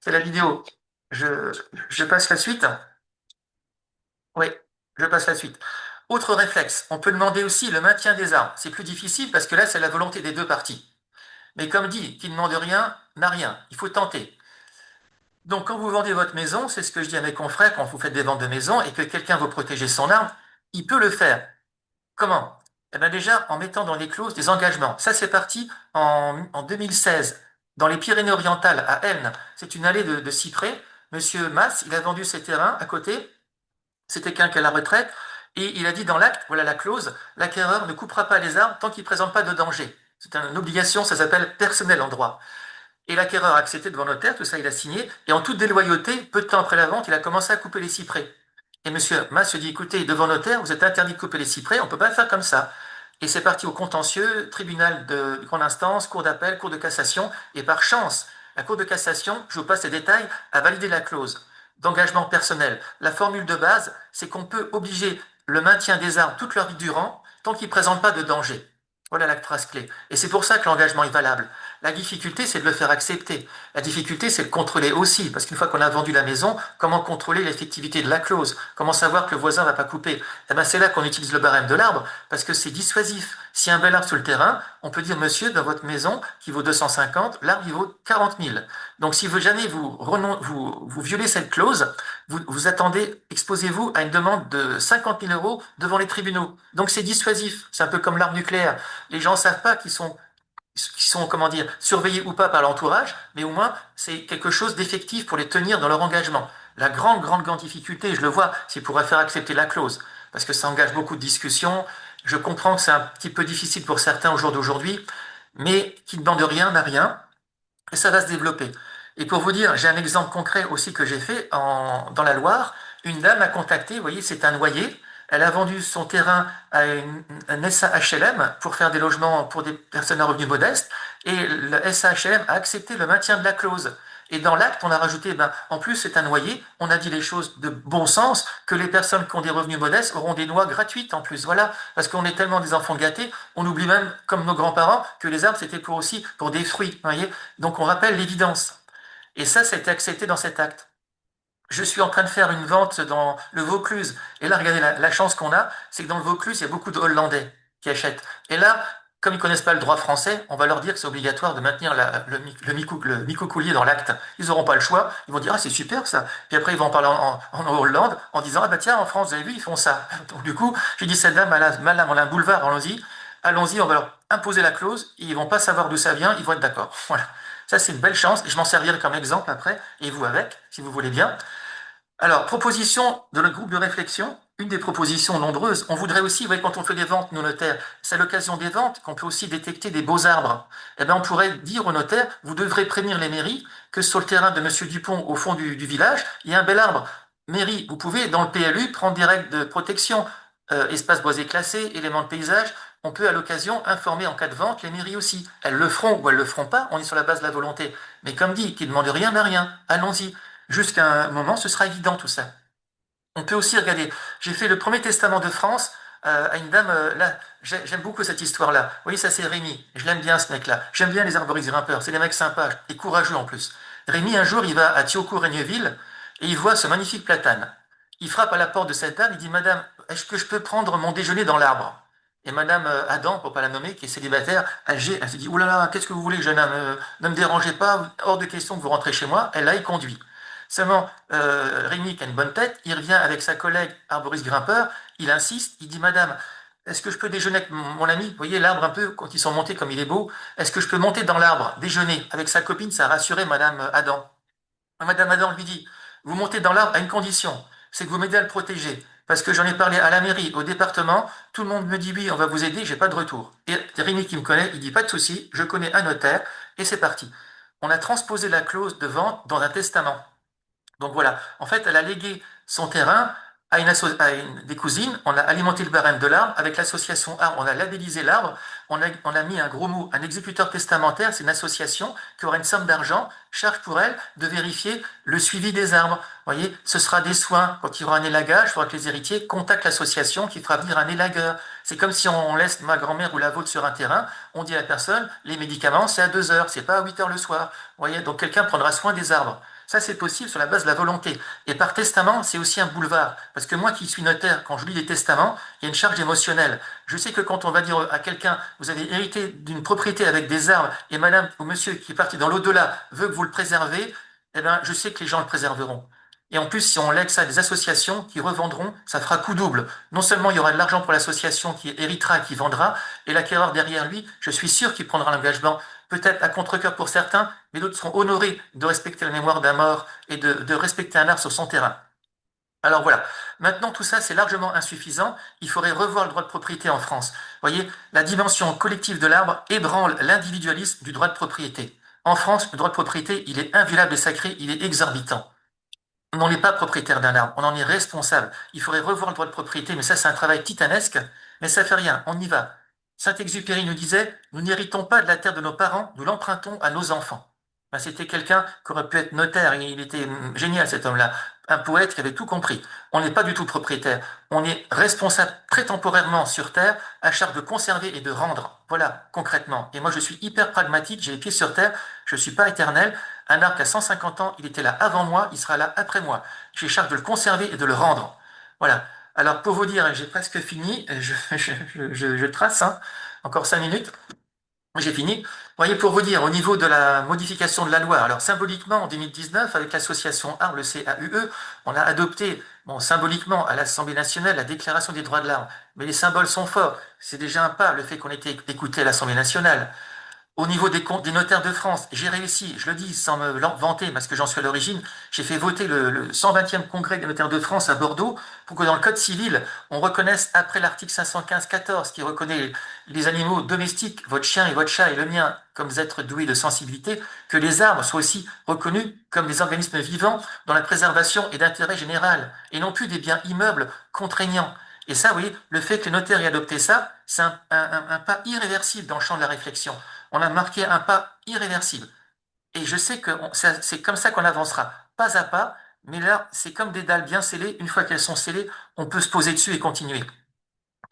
c'est la vidéo. Je, je passe la suite? Oui, je passe la suite. Autre réflexe, on peut demander aussi le maintien des arbres. C'est plus difficile parce que là, c'est la volonté des deux parties. Mais comme dit, qui ne demande rien n'a rien. Il faut tenter. Donc, quand vous vendez votre maison, c'est ce que je dis à mes confrères quand vous faites des ventes de maison et que quelqu'un veut protéger son arbre, il peut le faire. Comment? Eh bien déjà, en mettant dans les clauses des engagements. Ça, c'est parti en 2016, dans les Pyrénées-Orientales, à Elne. C'est une allée de cyprès. Monsieur Mas, il a vendu ses terrains à côté. C'était quelqu'un qui est à la retraite. Et il a dit dans l'acte, voilà la clause, l'acquéreur ne coupera pas les arbres tant qu'il ne présente pas de danger. C'est une obligation, ça s'appelle personnel en droit. Et l'acquéreur a accepté devant notaire, tout ça il a signé, et en toute déloyauté, peu de temps après la vente, il a commencé à couper les cyprès. Et monsieur Mas se dit, écoutez, devant notaire, vous êtes interdit de couper les cyprès, on ne peut pas faire comme ça. Et c'est parti au contentieux, tribunal de grande instance, cour d'appel, cour de cassation, et par chance, la cour de cassation, je vous passe les détails, a validé la clause d'engagement personnel. La formule de base, c'est qu'on peut obliger le maintien des arbres toute leur vie durant, tant qu'ils ne présentent pas de danger. Voilà la phrase clé. Et c'est pour ça que l'engagement est valable. La difficulté, c'est de le faire accepter. La difficulté, c'est de contrôler aussi, parce qu'une fois qu'on a vendu la maison, comment contrôler l'effectivité de la clause? Comment savoir que le voisin ne va pas couper? Eh ben, c'est là qu'on utilise le barème de l'arbre, parce que c'est dissuasif. Si un bel arbre sur le terrain, on peut dire, monsieur, dans votre maison, qui vaut 250, l'arbre, il vaut 40 000. Donc, si vous jamais vous violez cette clause, vous attendez, exposez-vous à une demande de 50 000 euros devant les tribunaux. Donc, c'est dissuasif. C'est un peu comme l'arme nucléaire. Les gens ne savent pas qu'ils sont, comment dire, surveillés ou pas par l'entourage, mais au moins, c'est quelque chose d'effectif pour les tenir dans leur engagement. La grande, grande, grande difficulté, je le vois, c'est pour faire accepter la clause, parce que ça engage beaucoup de discussions. Je comprends que c'est un petit peu difficile pour certains au jour d'aujourd'hui, mais qui ne demande rien n'a rien, et ça va se développer. Et pour vous dire, j'ai un exemple concret aussi que j'ai fait dans la Loire. Une dame a contacté, vous voyez, c'est un noyer. Elle a vendu son terrain à un SAHLM pour faire des logements pour des personnes à revenus modestes. Et le SAHLM a accepté le maintien de la clause. Et dans l'acte, on a rajouté, ben, en plus, c'est un noyer. On a dit les choses de bon sens, que les personnes qui ont des revenus modestes auront des noix gratuites en plus. Voilà. Parce qu'on est tellement des enfants gâtés, on oublie même, comme nos grands-parents, que les arbres, c'était pour aussi pour des fruits. Vous voyez. Donc, on rappelle l'évidence. Et ça a été accepté dans cet acte. Je suis en train de faire une vente dans le Vaucluse. Et là, regardez, la chance qu'on a, c'est que dans le Vaucluse, il y a beaucoup de Hollandais qui achètent. Et là, comme ils connaissent pas le droit français, on va leur dire que c'est obligatoire de maintenir le micocoulier dans l'acte. Ils n'auront pas le choix. Ils vont dire, ah, c'est super ça. Puis après, ils vont en parler en Hollande en disant, ah bah tiens, en France, vous avez vu, ils font ça. Donc du coup, j'ai dit, cette dame, madame, on a un boulevard, allons-y. Allons-y, on va leur imposer la clause. Et ils vont pas savoir d'où ça vient, ils vont être d'accord. Voilà. Ça, c'est une belle chance. Et je m'en servirai comme exemple après, et vous avec, si vous voulez bien. Alors, proposition de notre groupe de réflexion, une des propositions nombreuses. On voudrait aussi, vous voyez, quand on fait des ventes, nos notaires, c'est à l'occasion des ventes qu'on peut aussi détecter des beaux arbres. Eh bien, on pourrait dire aux notaires, vous devrez prévenir les mairies que sur le terrain de Monsieur Dupont, au fond du village, il y a un bel arbre. Mairie, vous pouvez, dans le PLU, prendre des règles de protection, espace boisé classé, éléments de paysage. On peut, à l'occasion, informer en cas de vente les mairies aussi. Elles le feront ou elles le feront pas, on est sur la base de la volonté. Mais comme dit, qui ne demande rien n'a rien. Allons-y. Jusqu'à un moment, ce sera évident tout ça. On peut aussi regarder. J'ai fait le premier testament de France à une dame. Là, j'aime beaucoup cette histoire-là. Vous voyez, ça c'est Rémi. Je l'aime bien ce mec-là. J'aime bien les arboristes grimpeurs. C'est des mecs sympas et courageux en plus. Rémi, un jour, il va à Thiaucourt-Régneville et il voit ce magnifique platane. Il frappe à la porte de cette dame. Il dit, Madame, est-ce que je peux prendre mon déjeuner dans l'arbre? Et Madame Adam, pour pas la nommer, qui est célibataire, âgée, elle se dit, Ouh là là, qu'est-ce que vous voulez, jeune homme? Ne me dérangez pas. Hors de question que vous rentrez chez moi. Elle là, il conduit. Seulement, Rémi, qui a une bonne tête, il revient avec sa collègue arboriste grimpeur, il insiste, il dit, Madame, est-ce que je peux déjeuner avec mon ami? Vous voyez l'arbre un peu, quand ils sont montés comme il est beau, est-ce que je peux monter dans l'arbre, déjeuner avec sa copine? Ça a rassuré Madame Adam. Madame Adam lui dit, vous montez dans l'arbre à une condition, c'est que vous m'aidez à le protéger. Parce que j'en ai parlé à la mairie, au département, tout le monde me dit oui, on va vous aider, j'ai pas de retour. Et Rémi qui me connaît, il dit pas de souci, je connais un notaire, et c'est parti. On a transposé la clause de vente dans un testament. Donc voilà, en fait, elle a légué son terrain des cousines, on a alimenté le barème de l'arbre, avec l'association arbre, on a labellisé l'arbre, on a mis un gros mot, un exécuteur testamentaire, c'est une association qui aura une somme d'argent, charge pour elle de vérifier le suivi des arbres. Vous voyez, ce sera des soins. Quand il y aura un élagage, il faudra que les héritiers contactent l'association qui fera venir un élagueur. C'est comme si on laisse ma grand-mère ou la vôtre sur un terrain, on dit à la personne, les médicaments, c'est à 2 heures, c'est pas à 8 heures le soir. Vous voyez, donc quelqu'un prendra soin des arbres. Ça, c'est possible sur la base de la volonté. Et par testament, c'est aussi un boulevard. Parce que moi qui suis notaire, quand je lis des testaments, il y a une charge émotionnelle. Je sais que quand on va dire à quelqu'un, vous avez hérité d'une propriété avec des arbres, et madame ou monsieur qui est parti dans l'au-delà veut que vous le préservez, eh ben, je sais que les gens le préserveront. Et en plus, si on lègue ça à des associations qui revendront, ça fera coup double. Non seulement il y aura de l'argent pour l'association qui héritera, qui vendra, et l'acquéreur derrière lui, je suis sûr qu'il prendra l'engagement, peut-être à contre-cœur pour certains, mais d'autres seront honorés de respecter la mémoire d'un mort et de respecter un arbre sur son terrain. Alors voilà. Maintenant, tout ça, c'est largement insuffisant. Il faudrait revoir le droit de propriété en France. Vous voyez, la dimension collective de l'arbre ébranle l'individualisme du droit de propriété. En France, le droit de propriété, il est inviolable et sacré, il est exorbitant. On n'en est pas propriétaire d'un arbre, on en est responsable. Il faudrait revoir le droit de propriété, mais ça, c'est un travail titanesque, mais ça fait rien, on y va. Saint-Exupéry nous disait, nous n'héritons pas de la terre de nos parents, nous l'empruntons à nos enfants. Ben, c'était quelqu'un qui aurait pu être notaire, il était génial cet homme-là, un poète qui avait tout compris. On n'est pas du tout propriétaire, on est responsable très temporairement sur terre, à charge de conserver et de rendre. Voilà, concrètement. Et moi, je suis hyper pragmatique, j'ai les pieds sur terre, je ne suis pas éternel. Un arbre qui a 150 ans, il était là avant moi, il sera là après moi. J'ai charge de le conserver et de le rendre. Voilà. Alors, pour vous dire, j'ai presque fini, je trace, hein. Encore 5 minutes. J'ai fini. Vous voyez, pour vous dire, au niveau de la modification de la loi, alors symboliquement, en 2019, avec l'association ARBE, le CAUE, on a adopté, bon, symboliquement, à l'Assemblée nationale, la Déclaration des droits de l'arbre. Mais les symboles sont forts. C'est déjà un pas, le fait qu'on ait été écouté à l'Assemblée nationale. Au niveau des notaires de France, j'ai réussi, je le dis sans me vanter, parce que j'en suis à l'origine, j'ai fait voter le 120e congrès des notaires de France à Bordeaux pour que dans le Code civil, on reconnaisse, après l'article 515-14, qui reconnaît les animaux domestiques, votre chien et votre chat et le mien, comme êtres doués de sensibilité, que les arbres soient aussi reconnus comme des organismes vivants dans la préservation et d'intérêt général, et non plus des biens immeubles contraignants. Et ça, oui, le fait que les notaires aient adopté ça, c'est un pas irréversible dans le champ de la réflexion. On a marqué un pas irréversible. Et je sais que c'est comme ça qu'on avancera, pas à pas, mais là, c'est comme des dalles bien scellées. Une fois qu'elles sont scellées, on peut se poser dessus et continuer.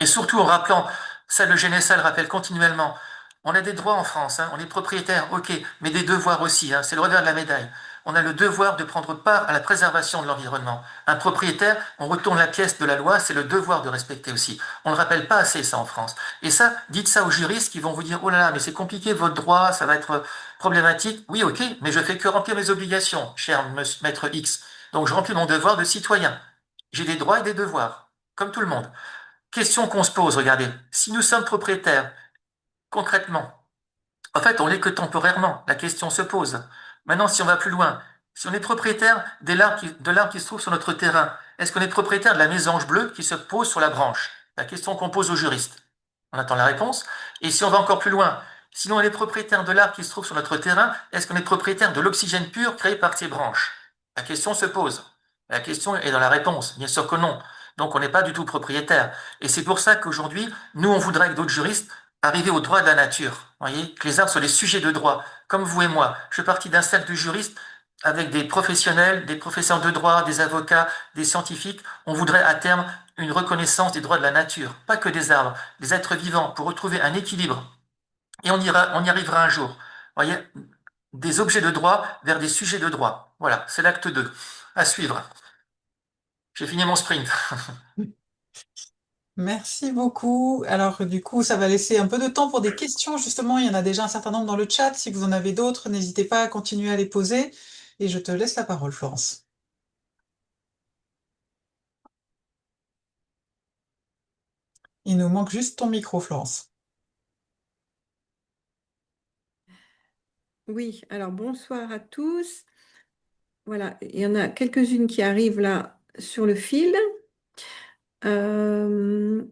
Et surtout en rappelant, ça le GNSA le rappelle continuellement, on a des droits en France, hein, on est propriétaire, ok, mais des devoirs aussi, hein, c'est le revers de la médaille. On a le devoir de prendre part à la préservation de l'environnement. Un propriétaire, on retourne la pièce de la loi, c'est le devoir de respecter aussi. On ne le rappelle pas assez ça en France. Et ça, dites ça aux juristes qui vont vous dire, oh là là, mais c'est compliqué votre droit, ça va être problématique. Oui, ok, mais je fais que remplir mes obligations, cher maître X. Donc je remplis mon devoir de citoyen. J'ai des droits et des devoirs, comme tout le monde. Question qu'on se pose, regardez. Si nous sommes propriétaires, concrètement, en fait, on l'est que temporairement. La question se pose. Maintenant, si on va plus loin, si on est propriétaire de l'arbre qui se trouve sur notre terrain, est-ce qu'on est propriétaire de la mésange bleue qui se pose sur la branche? La question qu'on pose aux juristes. On attend la réponse. Et si on va encore plus loin, si on est propriétaire de l'arbre qui se trouve sur notre terrain, est-ce qu'on est propriétaire de l'oxygène pur créé par ces branches? La question se pose. La question est dans la réponse. Bien sûr que non. Donc on n'est pas du tout propriétaire. Et c'est pour ça qu'aujourd'hui, nous, on voudrait avec d'autres juristes arriver au droit de la nature. Vous voyez, que les arbres soient des sujets de droit, comme vous et moi. Je fais partie d'un cercle de juristes avec des professionnels, des professeurs de droit, des avocats, des scientifiques. On voudrait à terme une reconnaissance des droits de la nature, pas que des arbres, des êtres vivants, pour retrouver un équilibre. Et on y arrivera un jour. Vous voyez, des objets de droit vers des sujets de droit. Voilà, c'est l'acte 2. À suivre. J'ai fini mon sprint. Merci beaucoup. Alors, du coup, ça va laisser un peu de temps pour des questions. Justement, il y en a déjà un certain nombre dans le chat. Si vous en avez d'autres, n'hésitez pas à continuer à les poser. Et je te laisse la parole, Florence. Il nous manque juste ton micro, Florence. Oui, alors bonsoir à tous. Voilà, il y en a quelques-unes qui arrivent là sur le fil. Euh,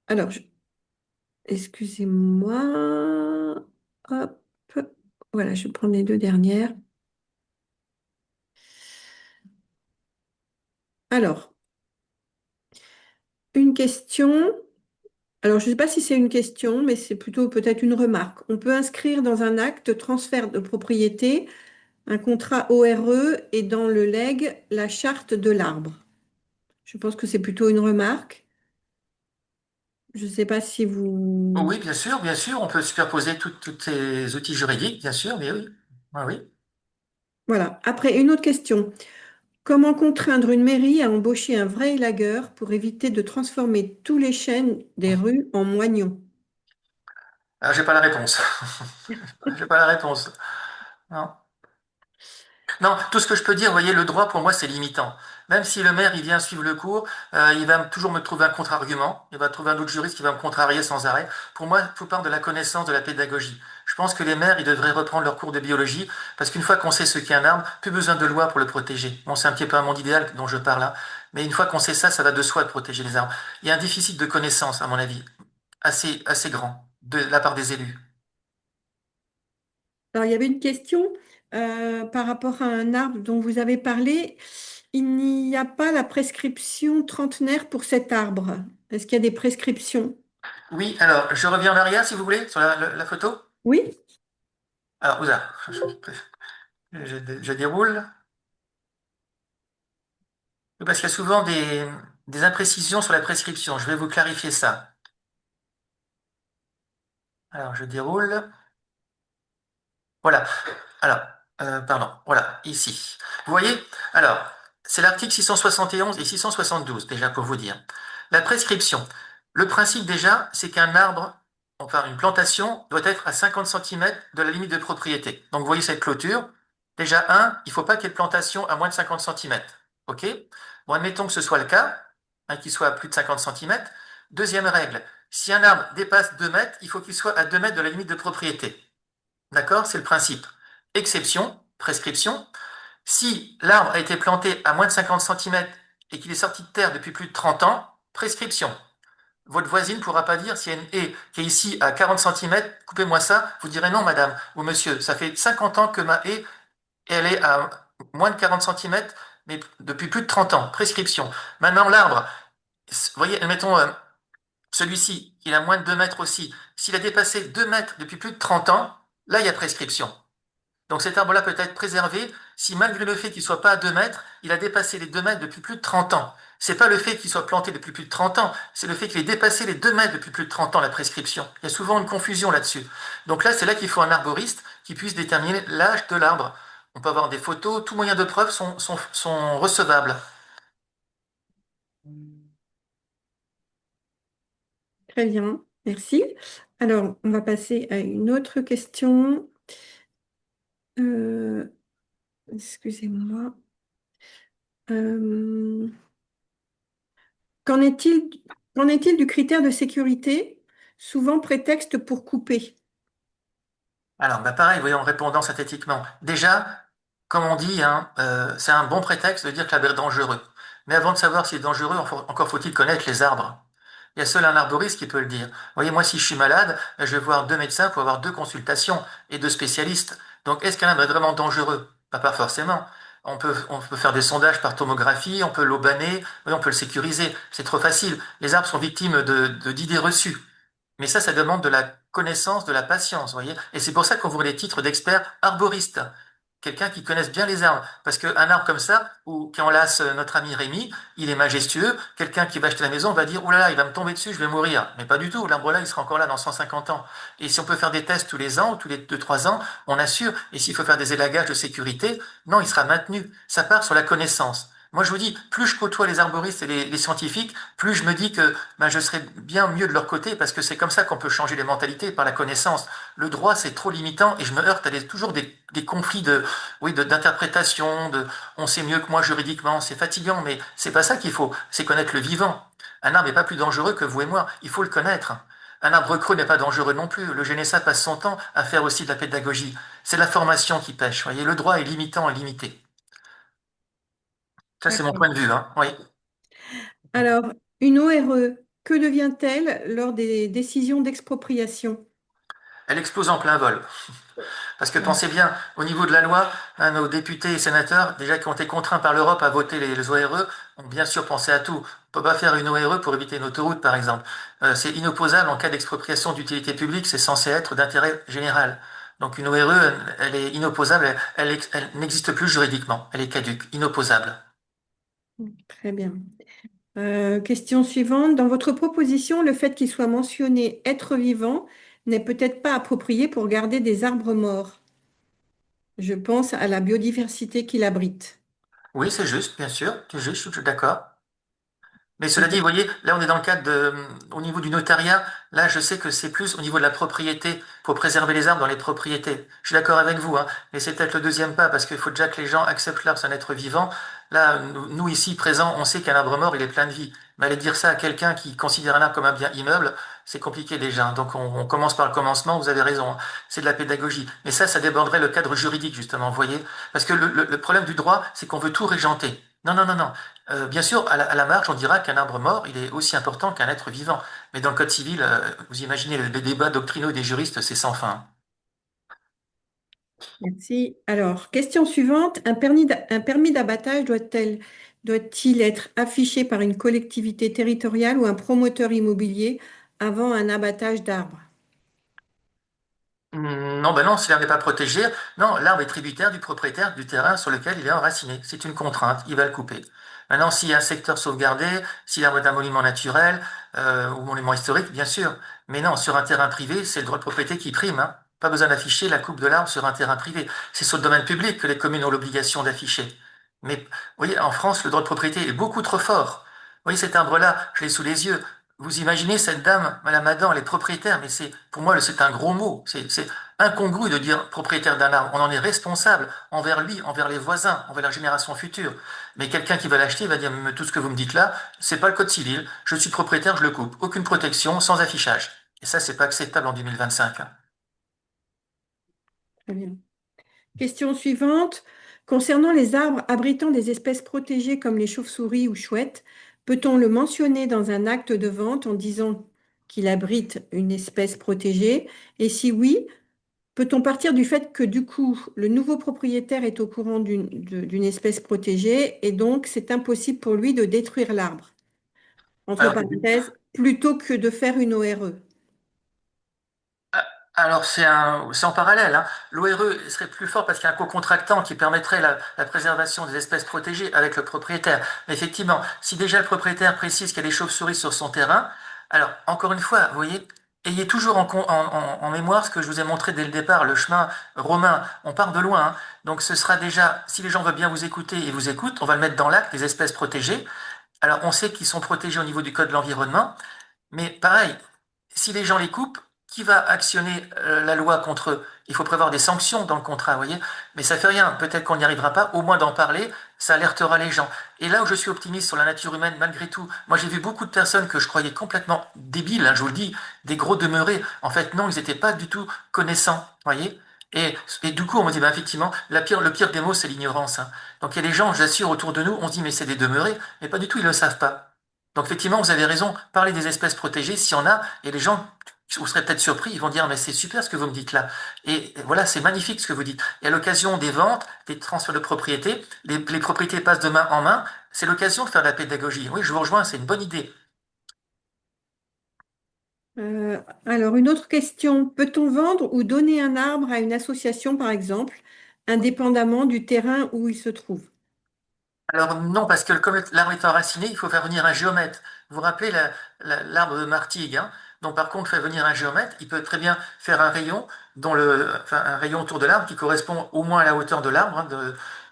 alors, excusez-moi. Hop, voilà, je prends les deux dernières. Alors, une question. Alors, je ne sais pas si c'est une question, mais c'est plutôt peut-être une remarque. On peut inscrire dans un acte de transfert de propriété un contrat ORE et dans le legs la charte de l'arbre. Je pense que c'est plutôt une remarque. Je ne sais pas si vous... Oui, bien sûr, on peut superposer tous ces outils juridiques, bien sûr, mais oui. Oui, oui. Voilà. Après, une autre question. Comment contraindre une mairie à embaucher un vrai élagueur pour éviter de transformer tous les chênes des rues en moignons? Ah, j'ai pas la réponse. J'ai pas la réponse. Non. Non, tout ce que je peux dire, vous voyez, le droit pour moi c'est limitant. Même si le maire il vient suivre le cours, il va toujours me trouver un contre-argument, il va trouver un autre juriste qui va me contrarier sans arrêt. Pour moi, tout part de la connaissance de la pédagogie. Je pense que les maires ils devraient reprendre leur cours de biologie parce qu'une fois qu'on sait ce qu'est un arbre, plus besoin de loi pour le protéger. Bon, c'est un petit peu un monde idéal dont je parle là, mais une fois qu'on sait ça, ça va de soi de protéger les arbres. Il y a un déficit de connaissance, à mon avis, assez grand de la part des élus. Alors, il y avait une question par rapport à un arbre dont vous avez parlé. Il n'y a pas la prescription trentenaire pour cet arbre. Est-ce qu'il y a des prescriptions? Oui, alors je reviens en arrière si vous voulez sur la photo. Oui? Alors, Ouza, je déroule. Oui, parce qu'il y a souvent des imprécisions sur la prescription. Je vais vous clarifier ça. Alors, je déroule. Voilà. Alors, pardon. Voilà, ici. Vous voyez? Alors, c'est l'article 671 et 672, déjà pour vous dire. La prescription. Le principe déjà, c'est qu'un arbre, enfin une plantation, doit être à 50 centimètres de la limite de propriété. Donc, vous voyez cette clôture. Déjà, il ne faut pas qu'il y ait de plantation à moins de 50 centimètres. OK? Bon, admettons que ce soit le cas, qu'il soit à plus de 50 centimètres. Deuxième règle, si un arbre dépasse 2 mètres, il faut qu'il soit à 2 mètres de la limite de propriété. D'accord? C'est le principe. Exception, prescription. Si l'arbre a été planté à moins de 50 centimètres et qu'il est sorti de terre depuis plus de 30 ans, prescription. Votre voisine ne pourra pas dire s'il y a une haie qui est ici à 40 centimètres, coupez-moi ça. Vous direz non, madame ou monsieur, ça fait 50 ans que ma haie, elle est à moins de 40 centimètres, mais depuis plus de 30 ans. Prescription. Maintenant, l'arbre, vous voyez, admettons, celui-ci, il a moins de 2 mètres aussi. S'il a dépassé 2 mètres depuis plus de 30 ans, là, il y a prescription. Donc cet arbre-là peut être préservé si malgré le fait qu'il soit pas à 2 mètres, il a dépassé les 2 mètres depuis plus de 30 ans. C'est pas le fait qu'il soit planté depuis plus de 30 ans, c'est le fait qu'il ait dépassé les 2 mètres depuis plus de 30 ans, la prescription. Il y a souvent une confusion là-dessus. Donc là, c'est là qu'il faut un arboriste qui puisse déterminer l'âge de l'arbre. On peut avoir des photos, tout moyen de preuve sont recevables. Très bien, merci. Alors, on va passer à une autre question. Euh, excusez-moi. Euh, qu'en est-il, qu'en est-il du critère de sécurité, souvent prétexte pour couper? Alors, bah pareil, vous voyez, en répondant synthétiquement. Déjà, comme on dit, hein, c'est un bon prétexte de dire que l'arbre est dangereux. Mais avant de savoir s'il est dangereux, encore faut-il connaître les arbres. Il y a seul un arboriste qui peut le dire. Vous voyez, moi, si je suis malade, je vais voir deux médecins pour avoir deux consultations et deux spécialistes. Donc, est-ce qu'un arbre est vraiment dangereux? Pas forcément. On peut faire des sondages par tomographie, on peut l'aubaner, oui, on peut le sécuriser. C'est trop facile. Les arbres sont victimes d'idées reçues. Mais ça demande de la connaissance, de la patience, vous voyez. Et c'est pour ça qu'on voit les titres d'expert arboriste. Quelqu'un qui connaisse bien les arbres. Parce qu'un arbre comme ça, ou qui enlace notre ami Rémi, il est majestueux. Quelqu'un qui va acheter la maison va dire, ouh là là, il va me tomber dessus, je vais mourir. Mais pas du tout. L'arbre là, il sera encore là dans 150 ans. Et si on peut faire des tests tous les ans, ou tous les 2, 3 ans, on assure. Et s'il faut faire des élagages de sécurité, non, il sera maintenu. Ça part sur la connaissance. Moi, je vous dis, plus je côtoie les arboristes et les scientifiques, plus je me dis que ben, je serais bien mieux de leur côté parce que c'est comme ça qu'on peut changer les mentalités par la connaissance. Le droit, c'est trop limitant et je me heurte à toujours des conflits oui, d'interprétation, on sait mieux que moi juridiquement, c'est fatigant, mais c'est pas ça qu'il faut, c'est connaître le vivant. Un arbre n'est pas plus dangereux que vous et moi, il faut le connaître. Un arbre creux n'est pas dangereux non plus. Le GNSA passe son temps à faire aussi de la pédagogie. C'est la formation qui pêche. Voyez, le droit est limitant et limité. Ça, c'est mon D'accord. point de vue, hein. Oui. Alors, une ORE, que devient-elle lors des décisions d'expropriation? Elle explose en plein vol. Parce que pensez bien, au niveau de la loi, hein, nos députés et sénateurs, déjà qui ont été contraints par l'Europe à voter les ORE, ont bien sûr pensé à tout. On ne peut pas faire une ORE pour éviter une autoroute, par exemple. C'est inopposable en cas d'expropriation d'utilité publique, c'est censé être d'intérêt général. Donc une ORE, elle est inopposable, elle n'existe plus juridiquement, elle est caduque, inopposable. Très bien. Question suivante. Dans votre proposition, le fait qu'il soit mentionné être vivant n'est peut-être pas approprié pour garder des arbres morts. Je pense à la biodiversité qu'il abrite. Oui, c'est juste, bien sûr, c'est juste, je suis d'accord. Mais Et cela dit, vous voyez, là on est dans le cadre de, au niveau du notariat, là je sais que c'est plus au niveau de la propriété, pour préserver les arbres dans les propriétés. Je suis d'accord avec vous, hein, mais c'est peut-être le deuxième pas, parce qu'il faut déjà que les gens acceptent l'arbre, c'est un être vivant. Là, nous, ici présents, on sait qu'un arbre mort, il est plein de vie. Mais aller dire ça à quelqu'un qui considère un arbre comme un bien immeuble, c'est compliqué déjà. Donc on commence par le commencement, vous avez raison, hein. C'est de la pédagogie. Mais ça déborderait le cadre juridique, justement, vous voyez. Parce que le problème du droit, c'est qu'on veut tout régenter. Non, non, non, non. Bien sûr, à la marge, on dira qu'un arbre mort, il est aussi important qu'un être vivant. Mais dans le Code civil, vous imaginez les débats doctrinaux des juristes, c'est sans fin. merci. Alors, question suivante. Un permis d'abattage doit-il être affiché par une collectivité territoriale ou un promoteur immobilier avant un abattage d'arbres? Non, ben non, si l'arbre n'est pas protégé, non, l'arbre est tributaire du propriétaire du terrain sur lequel il est enraciné. C'est une contrainte, il va le couper. Maintenant, s'il y a un secteur sauvegardé, si l'arbre est un monument naturel ou monument historique, bien sûr. Mais non, sur un terrain privé, c'est le droit de propriété qui prime, hein. Pas besoin d'afficher la coupe de l'arbre sur un terrain privé. C'est sur le domaine public que les communes ont l'obligation d'afficher. Mais vous voyez, en France, le droit de propriété est beaucoup trop fort. Vous voyez, cet arbre-là, je l'ai sous les yeux. Vous imaginez cette dame, Madame Adam, elle est propriétaire, mais c'est, pour moi, c'est un gros mot. C'est incongru de dire propriétaire d'un arbre. On en est responsable envers lui, envers les voisins, envers la génération future. Mais quelqu'un qui va l'acheter va dire, mais tout ce que vous me dites là, c'est pas le code civil. Je suis propriétaire, je le coupe. Aucune protection, sans affichage. Et ça, c'est pas acceptable en 2025, hein. Très bien. Question suivante. Concernant les arbres abritant des espèces protégées comme les chauves-souris ou chouettes, peut-on le mentionner dans un acte de vente en disant qu'il abrite une espèce protégée? Et si oui, peut-on partir du fait que du coup, le nouveau propriétaire est au courant d'une espèce protégée et donc c'est impossible pour lui de détruire l'arbre? Entre Alors, parenthèses, plutôt que de faire une ORE. Alors, c'est en parallèle, hein. L'ORE serait plus fort parce qu'il y a un co-contractant qui permettrait la préservation des espèces protégées avec le propriétaire. Mais effectivement, si déjà le propriétaire précise qu'il y a des chauves-souris sur son terrain, alors, encore une fois, vous voyez, ayez toujours en mémoire ce que je vous ai montré dès le départ, le chemin romain. On part de loin, hein. Donc, ce sera déjà, si les gens veulent bien vous écouter et vous écoutent, on va le mettre dans l'acte, les espèces protégées. Alors, on sait qu'ils sont protégés au niveau du code de l'environnement. Mais pareil, si les gens les coupent, qui va actionner la loi contre eux? Il faut prévoir des sanctions dans le contrat, vous voyez? Mais ça fait rien, peut-être qu'on n'y arrivera pas, au moins d'en parler, ça alertera les gens. Et là où je suis optimiste sur la nature humaine, malgré tout, moi j'ai vu beaucoup de personnes que je croyais complètement débiles, hein, je vous le dis, des gros demeurés. En fait, non, ils n'étaient pas du tout connaissants, vous voyez? Et du coup, on me dit, bah, effectivement, le pire des mots, c'est l'ignorance, hein. Donc il y a des gens, j'assure, autour de nous, on se dit, mais c'est des demeurés, mais pas du tout, ils ne le savent pas. Donc effectivement, vous avez raison, parler des espèces protégées, s'il y en a, et les gens, vous serez peut-être surpris, ils vont dire, mais c'est super ce que vous me dites là. Et voilà, c'est magnifique ce que vous dites. Et à l'occasion des ventes, des transferts de propriété, les propriétés passent de main en main, c'est l'occasion de faire de la pédagogie. Oui, je vous rejoins, c'est une bonne idée. Alors, une autre question. Peut-on vendre ou donner un arbre à une association, par exemple, indépendamment du terrain où il se trouve? Alors non, parce que comme l'arbre est enraciné, il faut faire venir un géomètre. Vous vous rappelez l'arbre de Martigues, hein? Donc par contre, faire venir un géomètre, il peut très bien faire un rayon, enfin, un rayon autour de l'arbre qui correspond au moins à la hauteur de l'arbre, hein,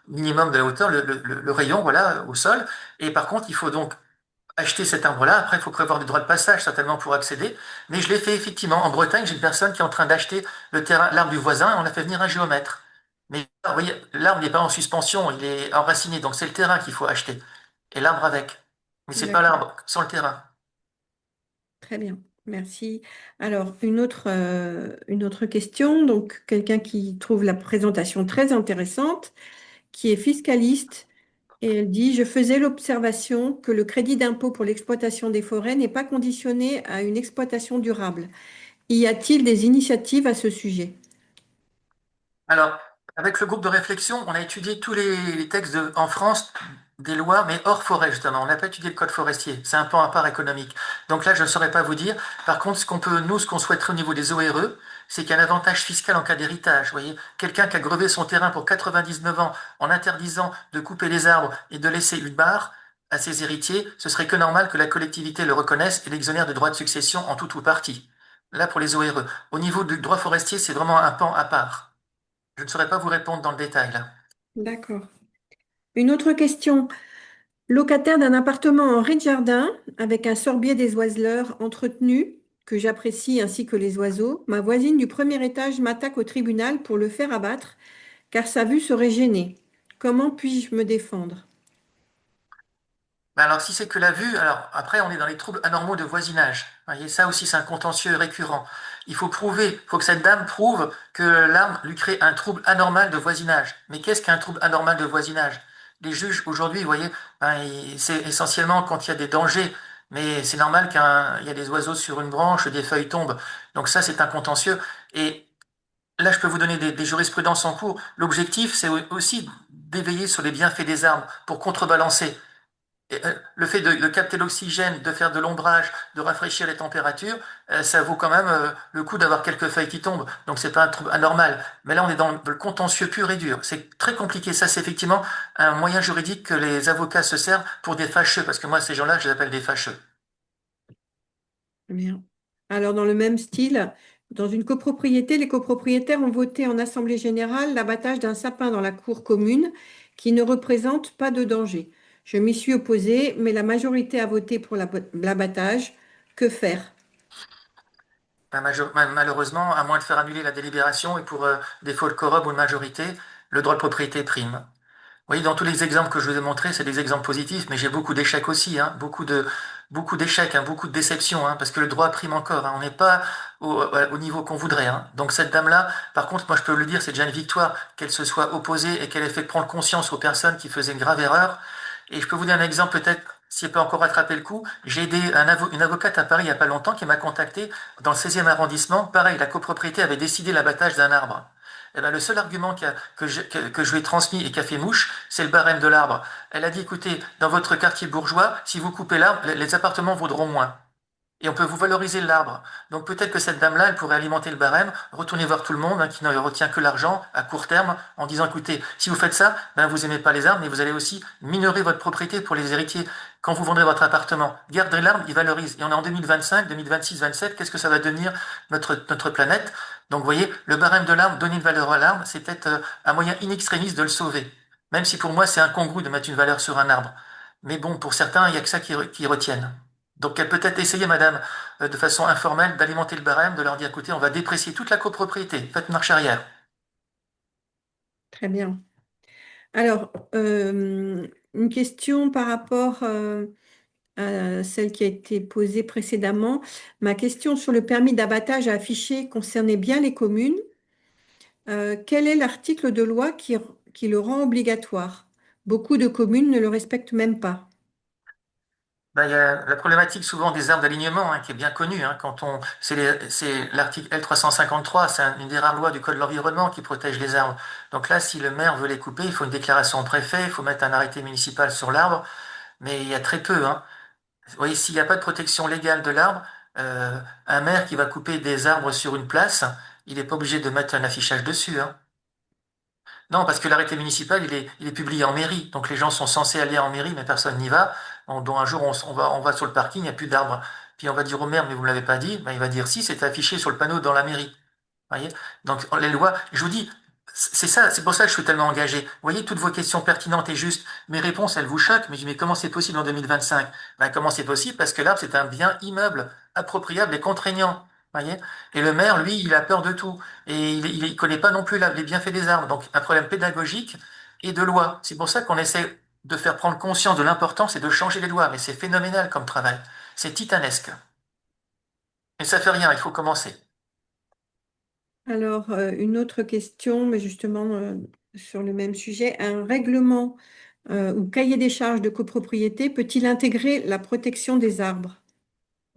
minimum de la hauteur, le rayon, voilà, au sol. Et par contre, il faut donc acheter cet arbre-là. Après, il faut prévoir des droits de passage certainement pour accéder. Mais je l'ai fait effectivement. En Bretagne, j'ai une personne qui est en train d'acheter le terrain, l'arbre du voisin, et on a fait venir un géomètre. Mais vous voyez, l'arbre n'est pas en suspension, il est enraciné, donc c'est le terrain qu'il faut acheter. Et l'arbre avec. Mais c'est pas D'accord, l'arbre, sans le terrain. très bien. Merci. Alors, une autre question. Donc, quelqu'un qui trouve la présentation très intéressante, qui est fiscaliste, et elle dit, je faisais l'observation que le crédit d'impôt pour l'exploitation des forêts n'est pas conditionné à une exploitation durable. Y a-t-il des initiatives à ce sujet? Alors, avec le groupe de réflexion, on a étudié tous les textes en France des lois, mais hors forêt, justement. On n'a pas étudié le code forestier. C'est un pan à part économique. Donc là, je ne saurais pas vous dire. Par contre, ce qu'on souhaiterait au niveau des ORE, c'est qu'il y a un avantage fiscal en cas d'héritage. Vous voyez, quelqu'un qui a grevé son terrain pour 99 ans en interdisant de couper les arbres et de laisser une barre à ses héritiers, ce serait que normal que la collectivité le reconnaisse et l'exonère de droits de succession en tout ou partie. Là, pour les ORE. Au niveau du droit forestier, c'est vraiment un pan à part. Je ne saurais pas vous répondre dans le détail là. D'accord. Une autre question. Locataire d'un appartement en rez-de-jardin avec un sorbier des oiseleurs entretenu, que j'apprécie ainsi que les oiseaux, ma voisine du premier étage m'attaque au tribunal pour le faire abattre car sa vue serait gênée. Comment puis-je me défendre? Ben alors, si c'est que la vue, alors après, on est dans les troubles anormaux de voisinage. Vous voyez, ça aussi, c'est un contentieux récurrent. Il faut que cette dame prouve que l'arme lui crée un trouble anormal de voisinage. Mais qu'est-ce qu'un trouble anormal de voisinage? Les juges, aujourd'hui, vous voyez, ben, c'est essentiellement quand il y a des dangers. Mais c'est normal qu'il y a des oiseaux sur une branche, des feuilles tombent. Donc ça, c'est un contentieux. Et là, je peux vous donner des jurisprudences en cours. L'objectif, c'est aussi d'éveiller sur les bienfaits des armes pour contrebalancer. Le fait de capter l'oxygène, de faire de l'ombrage, de rafraîchir les températures, ça vaut quand même le coup d'avoir quelques feuilles qui tombent. Donc c'est pas un trouble anormal. Mais là, on est dans le contentieux pur et dur. C'est très compliqué. Ça, c'est effectivement un moyen juridique que les avocats se servent pour des fâcheux, parce que moi, ces gens-là, je les appelle des fâcheux. Bien. Alors, dans le même style, dans une copropriété, les copropriétaires ont voté en assemblée générale l'abattage d'un sapin dans la cour commune qui ne représente pas de danger. Je m'y suis opposée, mais la majorité a voté pour l'abattage. Que faire? Malheureusement, à moins de faire annuler la délibération et pour défaut de quorum ou de majorité, le droit de propriété prime. Oui, dans tous les exemples que je vous ai montrés, c'est des exemples positifs, mais j'ai beaucoup d'échecs aussi, hein, beaucoup d'échecs, hein, beaucoup de déceptions, hein, parce que le droit prime encore, hein, on n'est pas au niveau qu'on voudrait, hein. Donc cette dame-là, par contre, moi je peux le dire, c'est déjà une victoire qu'elle se soit opposée et qu'elle ait fait prendre conscience aux personnes qui faisaient une grave erreur. Et je peux vous donner un exemple peut-être, si elle peut encore rattraper le coup. J'ai aidé une avocate à Paris il n'y a pas longtemps qui m'a contacté dans le 16e arrondissement. Pareil, la copropriété avait décidé l'abattage d'un arbre. Eh ben, le seul argument que je lui ai transmis et qui a fait mouche, c'est le barème de l'arbre. Elle a dit, écoutez, dans votre quartier bourgeois, si vous coupez l'arbre, les appartements vaudront moins. Et on peut vous valoriser l'arbre. Donc peut-être que cette dame-là, elle pourrait alimenter le barème, retourner voir tout le monde, hein, qui ne retient que l'argent à court terme, en disant, écoutez, si vous faites ça, ben, vous aimez pas les arbres, mais vous allez aussi minorer votre propriété pour les héritiers. Quand vous vendrez votre appartement, gardez l'arbre, il valorise. Et on est en 2025, 2026, 27, qu'est-ce que ça va devenir notre planète? Donc vous voyez, le barème de l'arbre, donner une valeur à l'arbre, c'est peut-être un moyen in extremis de le sauver. Même si pour moi, c'est incongru de mettre une valeur sur un arbre. Mais bon, pour certains, il n'y a que ça qui retiennent. Donc, elle peut être essayé, madame, de façon informelle, d'alimenter le barème, de leur dire, écoutez, on va déprécier toute la copropriété, faites marche arrière. Très bien. Alors, une question par rapport à celle qui a été posée précédemment. Ma question sur le permis d'abattage à afficher concernait bien les communes. Quel est l'article de loi qui le rend obligatoire? Beaucoup de communes ne le respectent même pas. Ben, il y a la problématique souvent des aires d'alignement, hein, qui est bien connue, hein, c'est l'article L353, c'est une des rares lois du Code de l'environnement qui protège les arbres. Donc là, si le maire veut les couper, il faut une déclaration au préfet, il faut mettre un arrêté municipal sur l'arbre, mais il y a très peu, hein. Vous voyez, s'il n'y a pas de protection légale de l'arbre, un maire qui va couper des arbres sur une place, il n'est pas obligé de mettre un affichage dessus, hein. Non, parce que l'arrêté municipal, il est publié en mairie. Donc les gens sont censés aller en mairie, mais personne n'y va. Donc un jour, on va sur le parking, il n'y a plus d'arbres. Puis on va dire au maire, mais vous ne me l'avez pas dit. Ben, il va dire si, c'est affiché sur le panneau dans la mairie. Voyez? Donc les lois, je vous dis, c'est ça, c'est pour ça que je suis tellement engagé. Vous voyez, toutes vos questions pertinentes et justes, mes réponses, elles vous choquent, mais je dis, mais comment c'est possible en 2025? Ben, comment c'est possible? Parce que l'arbre, c'est un bien immeuble, appropriable et contraignant. Voyez? Et le maire, lui, il a peur de tout. Et il connaît pas non plus les bienfaits des arbres. Donc, un problème pédagogique et de loi. C'est pour ça qu'on essaie de faire prendre conscience de l'importance et de changer les lois. Mais c'est phénoménal comme travail. C'est titanesque. Et ça fait rien, il faut commencer. Alors, une autre question, mais justement sur le même sujet. Un règlement ou cahier des charges de copropriété peut-il intégrer la protection des arbres?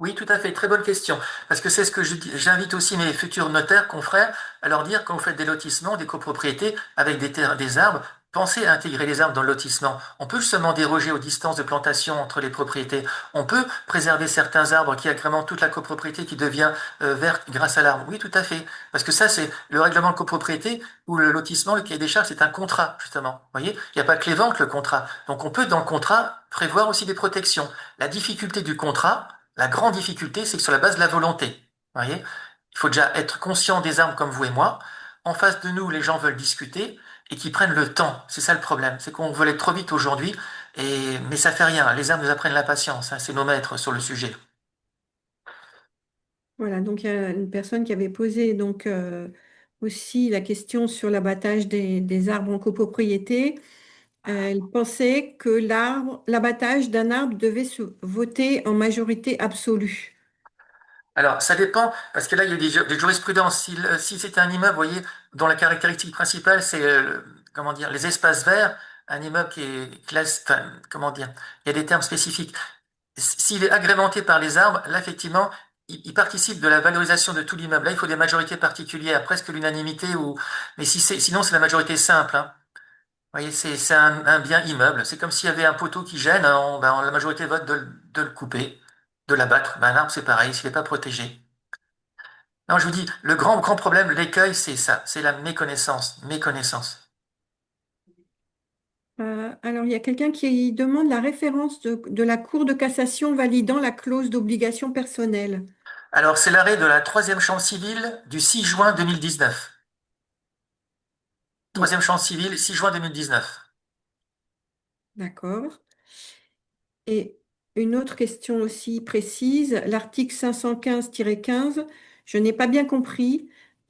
Oui, tout à fait. Très bonne question. Parce que c'est ce que j'invite aussi mes futurs notaires, confrères, à leur dire quand vous faites des lotissements, des copropriétés avec des arbres, pensez à intégrer les arbres dans le lotissement. On peut justement déroger aux distances de plantation entre les propriétés. On peut préserver certains arbres qui agrémentent toute la copropriété qui devient verte grâce à l'arbre. Oui, tout à fait. Parce que ça, c'est le règlement de copropriété ou le lotissement, le cahier des charges, c'est un contrat, justement. Vous voyez, il n'y a pas que les ventes, le contrat. Donc on peut, dans le contrat, prévoir aussi des protections. La difficulté du contrat, la grande difficulté, c'est que sur la base de la volonté, vous voyez, il faut déjà être conscient des arbres comme vous et moi. en face de nous, les gens veulent discuter et qu'ils prennent le temps. C'est ça le problème. C'est qu'on veut aller trop vite aujourd'hui, mais ça fait rien. Les arbres nous apprennent la patience, hein, c'est nos maîtres sur le sujet. Voilà, donc il y a une personne qui avait posé donc aussi la question sur l'abattage des arbres en copropriété. Elle pensait que l'abattage d'un arbre devait se voter en majorité absolue. Alors, ça dépend, parce que là, il y a des jurisprudences. Si c'était un immeuble, vous voyez, dont la caractéristique principale, c'est, comment dire, les espaces verts, un immeuble qui est classe, enfin, comment dire, il y a des termes spécifiques. S'il est agrémenté par les arbres, là, effectivement, il participe de la valorisation de tout l'immeuble. Là, il faut des majorités particulières, presque l'unanimité, mais sinon, c'est la majorité simple, hein. Vous voyez, c'est un bien immeuble. C'est comme s'il y avait un poteau qui gêne, hein, la majorité vote de le couper, de l'abattre. Ben, un arbre, c'est pareil, s'il n'est pas protégé. Non, je vous dis, le grand problème, l'écueil, c'est ça, c'est la méconnaissance, méconnaissance. Alors, il y a quelqu'un qui demande la référence de la Cour de cassation validant la clause d'obligation personnelle. Alors, c'est l'arrêt de la troisième chambre civile du 6 juin 2019. Bon, Troisième chambre civile, 6 juin 2019. d'accord. Et une autre question aussi précise, l'article 515-15, je n'ai pas bien compris.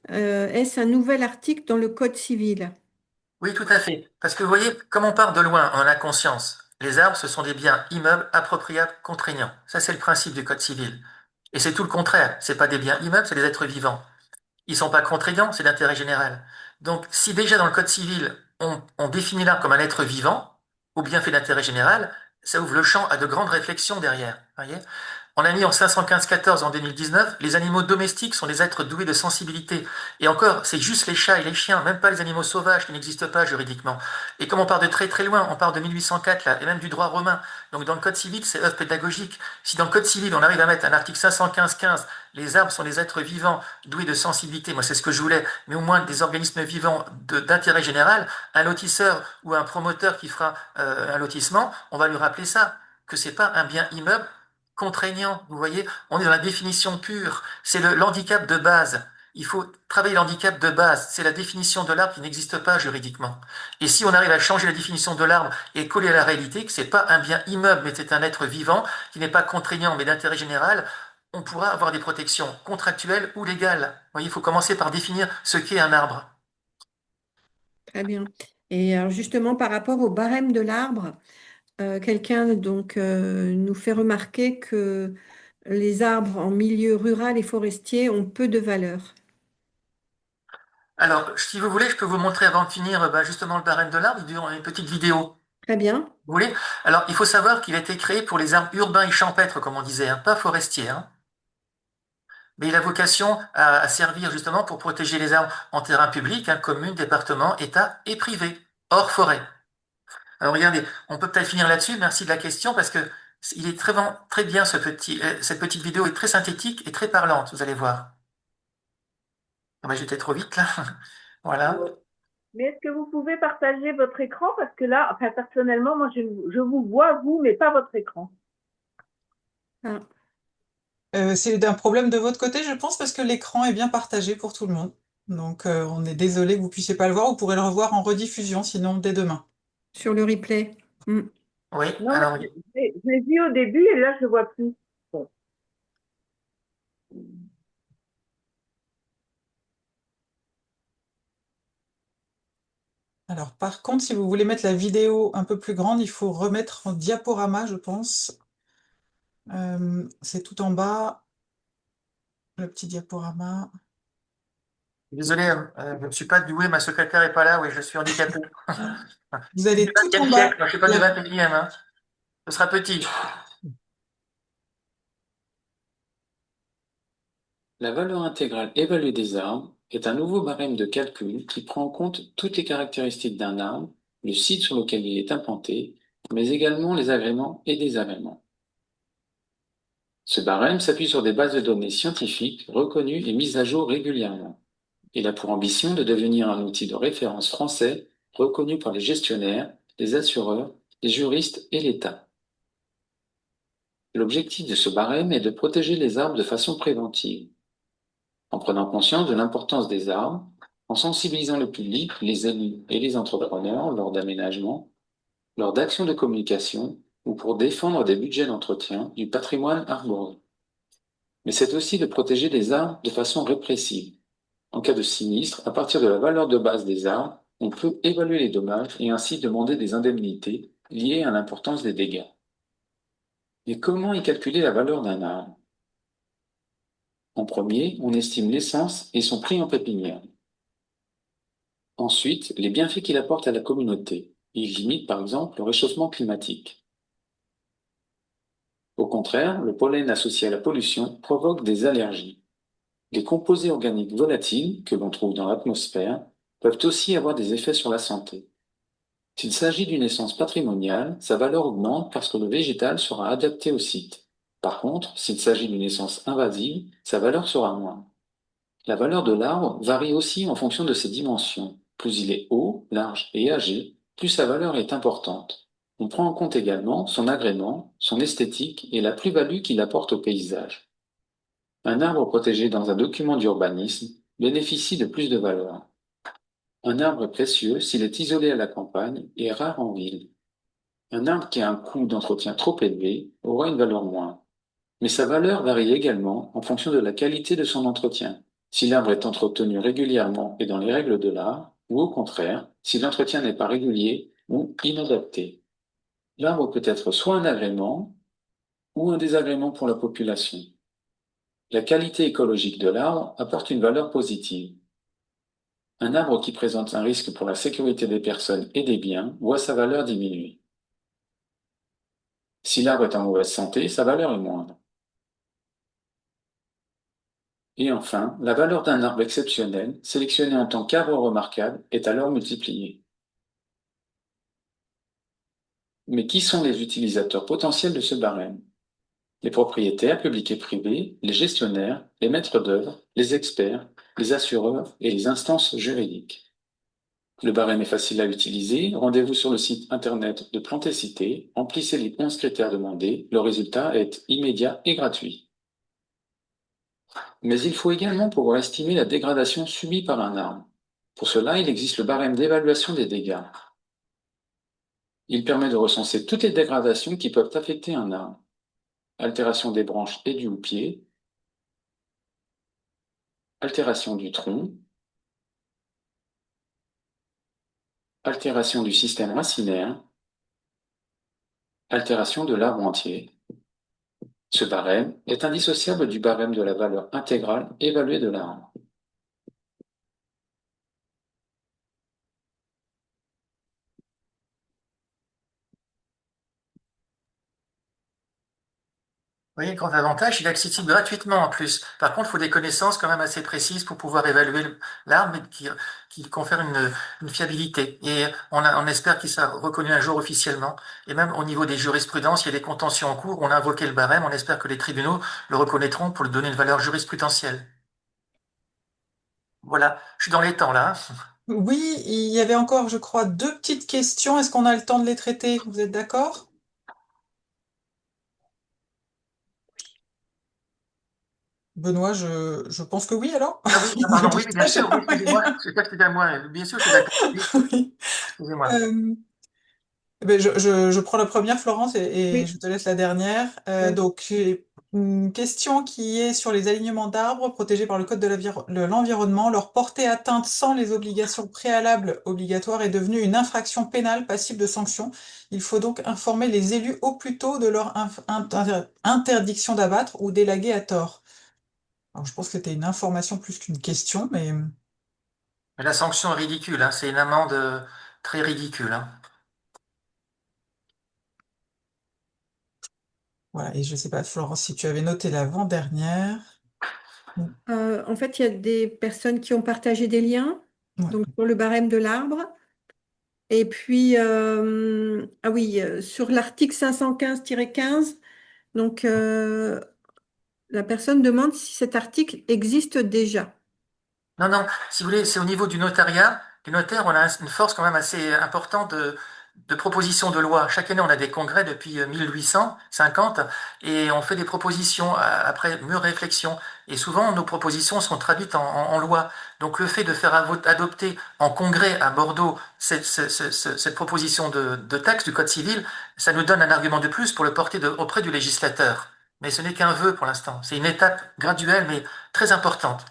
Est-ce un nouvel article dans le Code civil? Oui, tout à fait. Parce que vous voyez, comme on part de loin, on a conscience. Les arbres, ce sont des biens immeubles appropriables contraignants. Ça, c'est le principe du Code civil. Et c'est tout le contraire. C'est pas des biens immeubles, c'est des êtres vivants. Ils sont pas contraignants, c'est d'intérêt général. Donc, si déjà dans le Code civil, on définit l'arbre comme un être vivant, ou bien fait d'intérêt général, ça ouvre le champ à de grandes réflexions derrière. Voyez. On a mis en 515-14 en 2019, les animaux domestiques sont des êtres doués de sensibilité. Et encore, c'est juste les chats et les chiens, même pas les animaux sauvages qui n'existent pas juridiquement. Et comme on part de très très loin, on part de 1804 là, et même du droit romain. Donc dans le Code civil, c'est œuvre pédagogique. Si dans le Code civil, on arrive à mettre un article 515-15, les arbres sont des êtres vivants doués de sensibilité, moi c'est ce que je voulais, mais au moins des organismes vivants d'intérêt général, un lotisseur ou un promoteur qui fera un lotissement, on va lui rappeler ça, que c'est pas un bien immeuble contraignant. Vous voyez, on est dans la définition pure. C'est l'handicap de base. Il faut travailler l'handicap de base. C'est la définition de l'arbre qui n'existe pas juridiquement. Et si on arrive à changer la définition de l'arbre et coller à la réalité, que c'est pas un bien immeuble, mais c'est un être vivant, qui n'est pas contraignant, mais d'intérêt général, on pourra avoir des protections contractuelles ou légales. Vous voyez, il faut commencer par définir ce qu'est un arbre. Très bien. Et alors justement, par rapport au barème de l'arbre, quelqu'un donc nous fait remarquer que les arbres en milieu rural et forestier ont peu de valeur. Alors, si vous voulez, je peux vous montrer avant de finir justement le barème de l'arbre durant une petite vidéo. Très bien. Vous voulez? Alors, il faut savoir qu'il a été créé pour les arbres urbains et champêtres, comme on disait, hein, pas forestiers, hein. Mais il a vocation à servir justement pour protéger les arbres en terrain public, hein, communes, départements, État et privé, hors forêt. Alors regardez, on peut peut-être finir là-dessus. Merci de la question parce que il est très bien cette petite vidéo est très synthétique et très parlante. Vous allez voir. Ah ben, j'étais trop vite là. Voilà. Mais est-ce que vous pouvez partager votre écran? Parce que là, enfin, personnellement, moi, je vous vois, vous, mais pas votre écran. Ah, C'est un problème de votre côté, je pense, parce que l'écran est bien partagé pour tout le monde. Donc, on est désolé que vous puissiez pas le voir. Vous pourrez le revoir en rediffusion, sinon dès demain. sur le replay. Hmm. Oui. Non, mais Alors, je l'ai vu au début et là, je ne vois plus. Bon. Alors, par contre, si vous voulez mettre la vidéo un peu plus grande, il faut remettre en diaporama, je pense. C'est tout en bas, le petit diaporama. désolé, je ne suis pas doué, ma secrétaire est pas là. Oui, je suis handicapé. Vous C'est du allez tout en 20e bas. siècle, je ne suis pas du 21e, hein. Ce sera petit. La valeur intégrale évaluée des arbres est un nouveau barème de calcul qui prend en compte toutes les caractéristiques d'un arbre, le site sur lequel il est implanté, mais également les agréments et désagréments. Ce barème s'appuie sur des bases de données scientifiques reconnues et mises à jour régulièrement. Il a pour ambition de devenir un outil de référence français reconnu par les gestionnaires, les assureurs, les juristes et l'État. L'objectif de ce barème est de protéger les arbres de façon préventive. En prenant conscience de l'importance des arbres, en sensibilisant le public, les élus et les entrepreneurs lors d'aménagements, lors d'actions de communication ou pour défendre des budgets d'entretien du patrimoine arboré. Mais c'est aussi de protéger les arbres de façon répressive. En cas de sinistre, à partir de la valeur de base des arbres, on peut évaluer les dommages et ainsi demander des indemnités liées à l'importance des dégâts. Mais comment y calculer la valeur d'un arbre? En premier, on estime l'essence et son prix en pépinière. Ensuite, les bienfaits qu'il apporte à la communauté. Il limite par exemple le réchauffement climatique. Au contraire, le pollen associé à la pollution provoque des allergies. Les composés organiques volatiles, que l'on trouve dans l'atmosphère, peuvent aussi avoir des effets sur la santé. S'il s'agit d'une essence patrimoniale, sa valeur augmente parce que le végétal sera adapté au site. Par contre, s'il s'agit d'une essence invasive, sa valeur sera moindre. La valeur de l'arbre varie aussi en fonction de ses dimensions. Plus il est haut, large et âgé, plus sa valeur est importante. On prend en compte également son agrément, son esthétique et la plus-value qu'il apporte au paysage. Un arbre protégé dans un document d'urbanisme bénéficie de plus de valeur. Un arbre est précieux s'il est isolé à la campagne et rare en ville. Un arbre qui a un coût d'entretien trop élevé aura une valeur moindre. Mais sa valeur varie également en fonction de la qualité de son entretien. Si l'arbre est entretenu régulièrement et dans les règles de l'art, ou au contraire, si l'entretien n'est pas régulier ou inadapté. L'arbre peut être soit un agrément ou un désagrément pour la population. La qualité écologique de l'arbre apporte une valeur positive. Un arbre qui présente un risque pour la sécurité des personnes et des biens voit sa valeur diminuer. Si l'arbre est en mauvaise santé, sa valeur est moindre. Et enfin, la valeur d'un arbre exceptionnel, sélectionné en tant qu'arbre remarquable, est alors multipliée. Mais qui sont les utilisateurs potentiels de ce barème? Les propriétaires, publics et privés, les gestionnaires, les maîtres d'œuvre, les experts, les assureurs et les instances juridiques. Le barème est facile à utiliser. Rendez-vous sur le site internet de Plantécité, emplissez les 11 critères demandés. Le résultat est immédiat et gratuit. Mais il faut également pouvoir estimer la dégradation subie par un arbre. Pour cela, il existe le barème d'évaluation des dégâts. Il permet de recenser toutes les dégradations qui peuvent affecter un arbre. Altération des branches et du houppier, altération du tronc, altération du système racinaire, altération de l'arbre entier. Ce barème est indissociable du barème de la valeur intégrale évaluée de l'arbre. Vous voyez, le grand avantage, il est accessible gratuitement en plus. Par contre, il faut des connaissances quand même assez précises pour pouvoir évaluer l'arbre et qui confère une fiabilité. Et on espère qu'il sera reconnu un jour officiellement. Et même au niveau des jurisprudences, il y a des contentieux en cours. On a invoqué le barème. On espère que les tribunaux le reconnaîtront pour lui donner une valeur jurisprudentielle. Voilà, je suis dans les temps là, hein. Oui, il y avait encore, je crois, deux petites questions. Est-ce qu'on a le temps de les traiter? Vous êtes d'accord? Benoît, je pense que oui alors. Ah oui, ah, Il me pardon, oui, bien partage sûr, oui, la excusez-moi. moyen. C'est pas que c'était à moi. Bien sûr, je suis d'accord. Oui, Oui. excusez-moi. Euh, ben, je prends la première, Florence, et Oui, je te laisse la dernière. oui. Donc, j'ai une question qui est sur les alignements d'arbres protégés par le Code de l'environnement. Leur porter atteinte sans les obligations préalables obligatoires est devenue une infraction pénale passible de sanctions. Il faut donc informer les élus au plus tôt de leur interdiction d'abattre ou d'élaguer à tort. Alors, je pense que c'était une information plus qu'une question, mais Mais la sanction est ridicule, hein. C'est une amende très ridicule, hein. voilà. Et je sais pas, Florence, si tu avais noté l'avant-dernière. En fait, il y a des personnes qui ont partagé des liens, Ouais. donc sur le barème de l'arbre. Et puis, ah oui, sur l'article 515-15, donc la personne demande si cet article existe déjà. Non, non, si vous voulez, c'est au niveau du notariat. Les notaires, on a une force quand même assez importante de propositions de loi. Chaque année, on a des congrès depuis 1850 et on fait des propositions après mûre réflexion. Et souvent, nos propositions sont traduites en loi. Donc, le fait de faire adopter en congrès à Bordeaux cette proposition de texte du Code civil, ça nous donne un argument de plus pour le porter auprès du législateur. Mais ce n'est qu'un vœu pour l'instant. C'est une étape graduelle, mais très importante.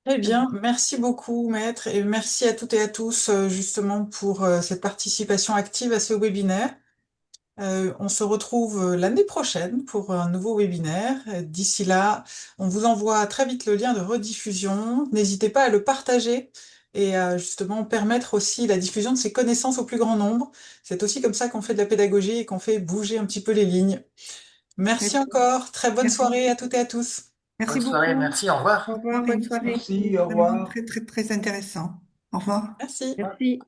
Très bien, merci beaucoup, maître, et merci à toutes et à tous justement pour cette participation active à ce webinaire. On se retrouve l'année prochaine pour un nouveau webinaire. D'ici là, on vous envoie très vite le lien de rediffusion. N'hésitez pas à le partager et à justement permettre aussi la diffusion de ces connaissances au plus grand nombre. C'est aussi comme ça qu'on fait de la pédagogie et qu'on fait bouger un petit peu les lignes. Merci encore, très bonne Merci. soirée à toutes et à tous. Merci Bonne soirée, beaucoup. merci, au revoir. Au revoir, bonne soirée. Merci, au Vraiment revoir. très, très, très intéressant. Au revoir. Merci. Merci.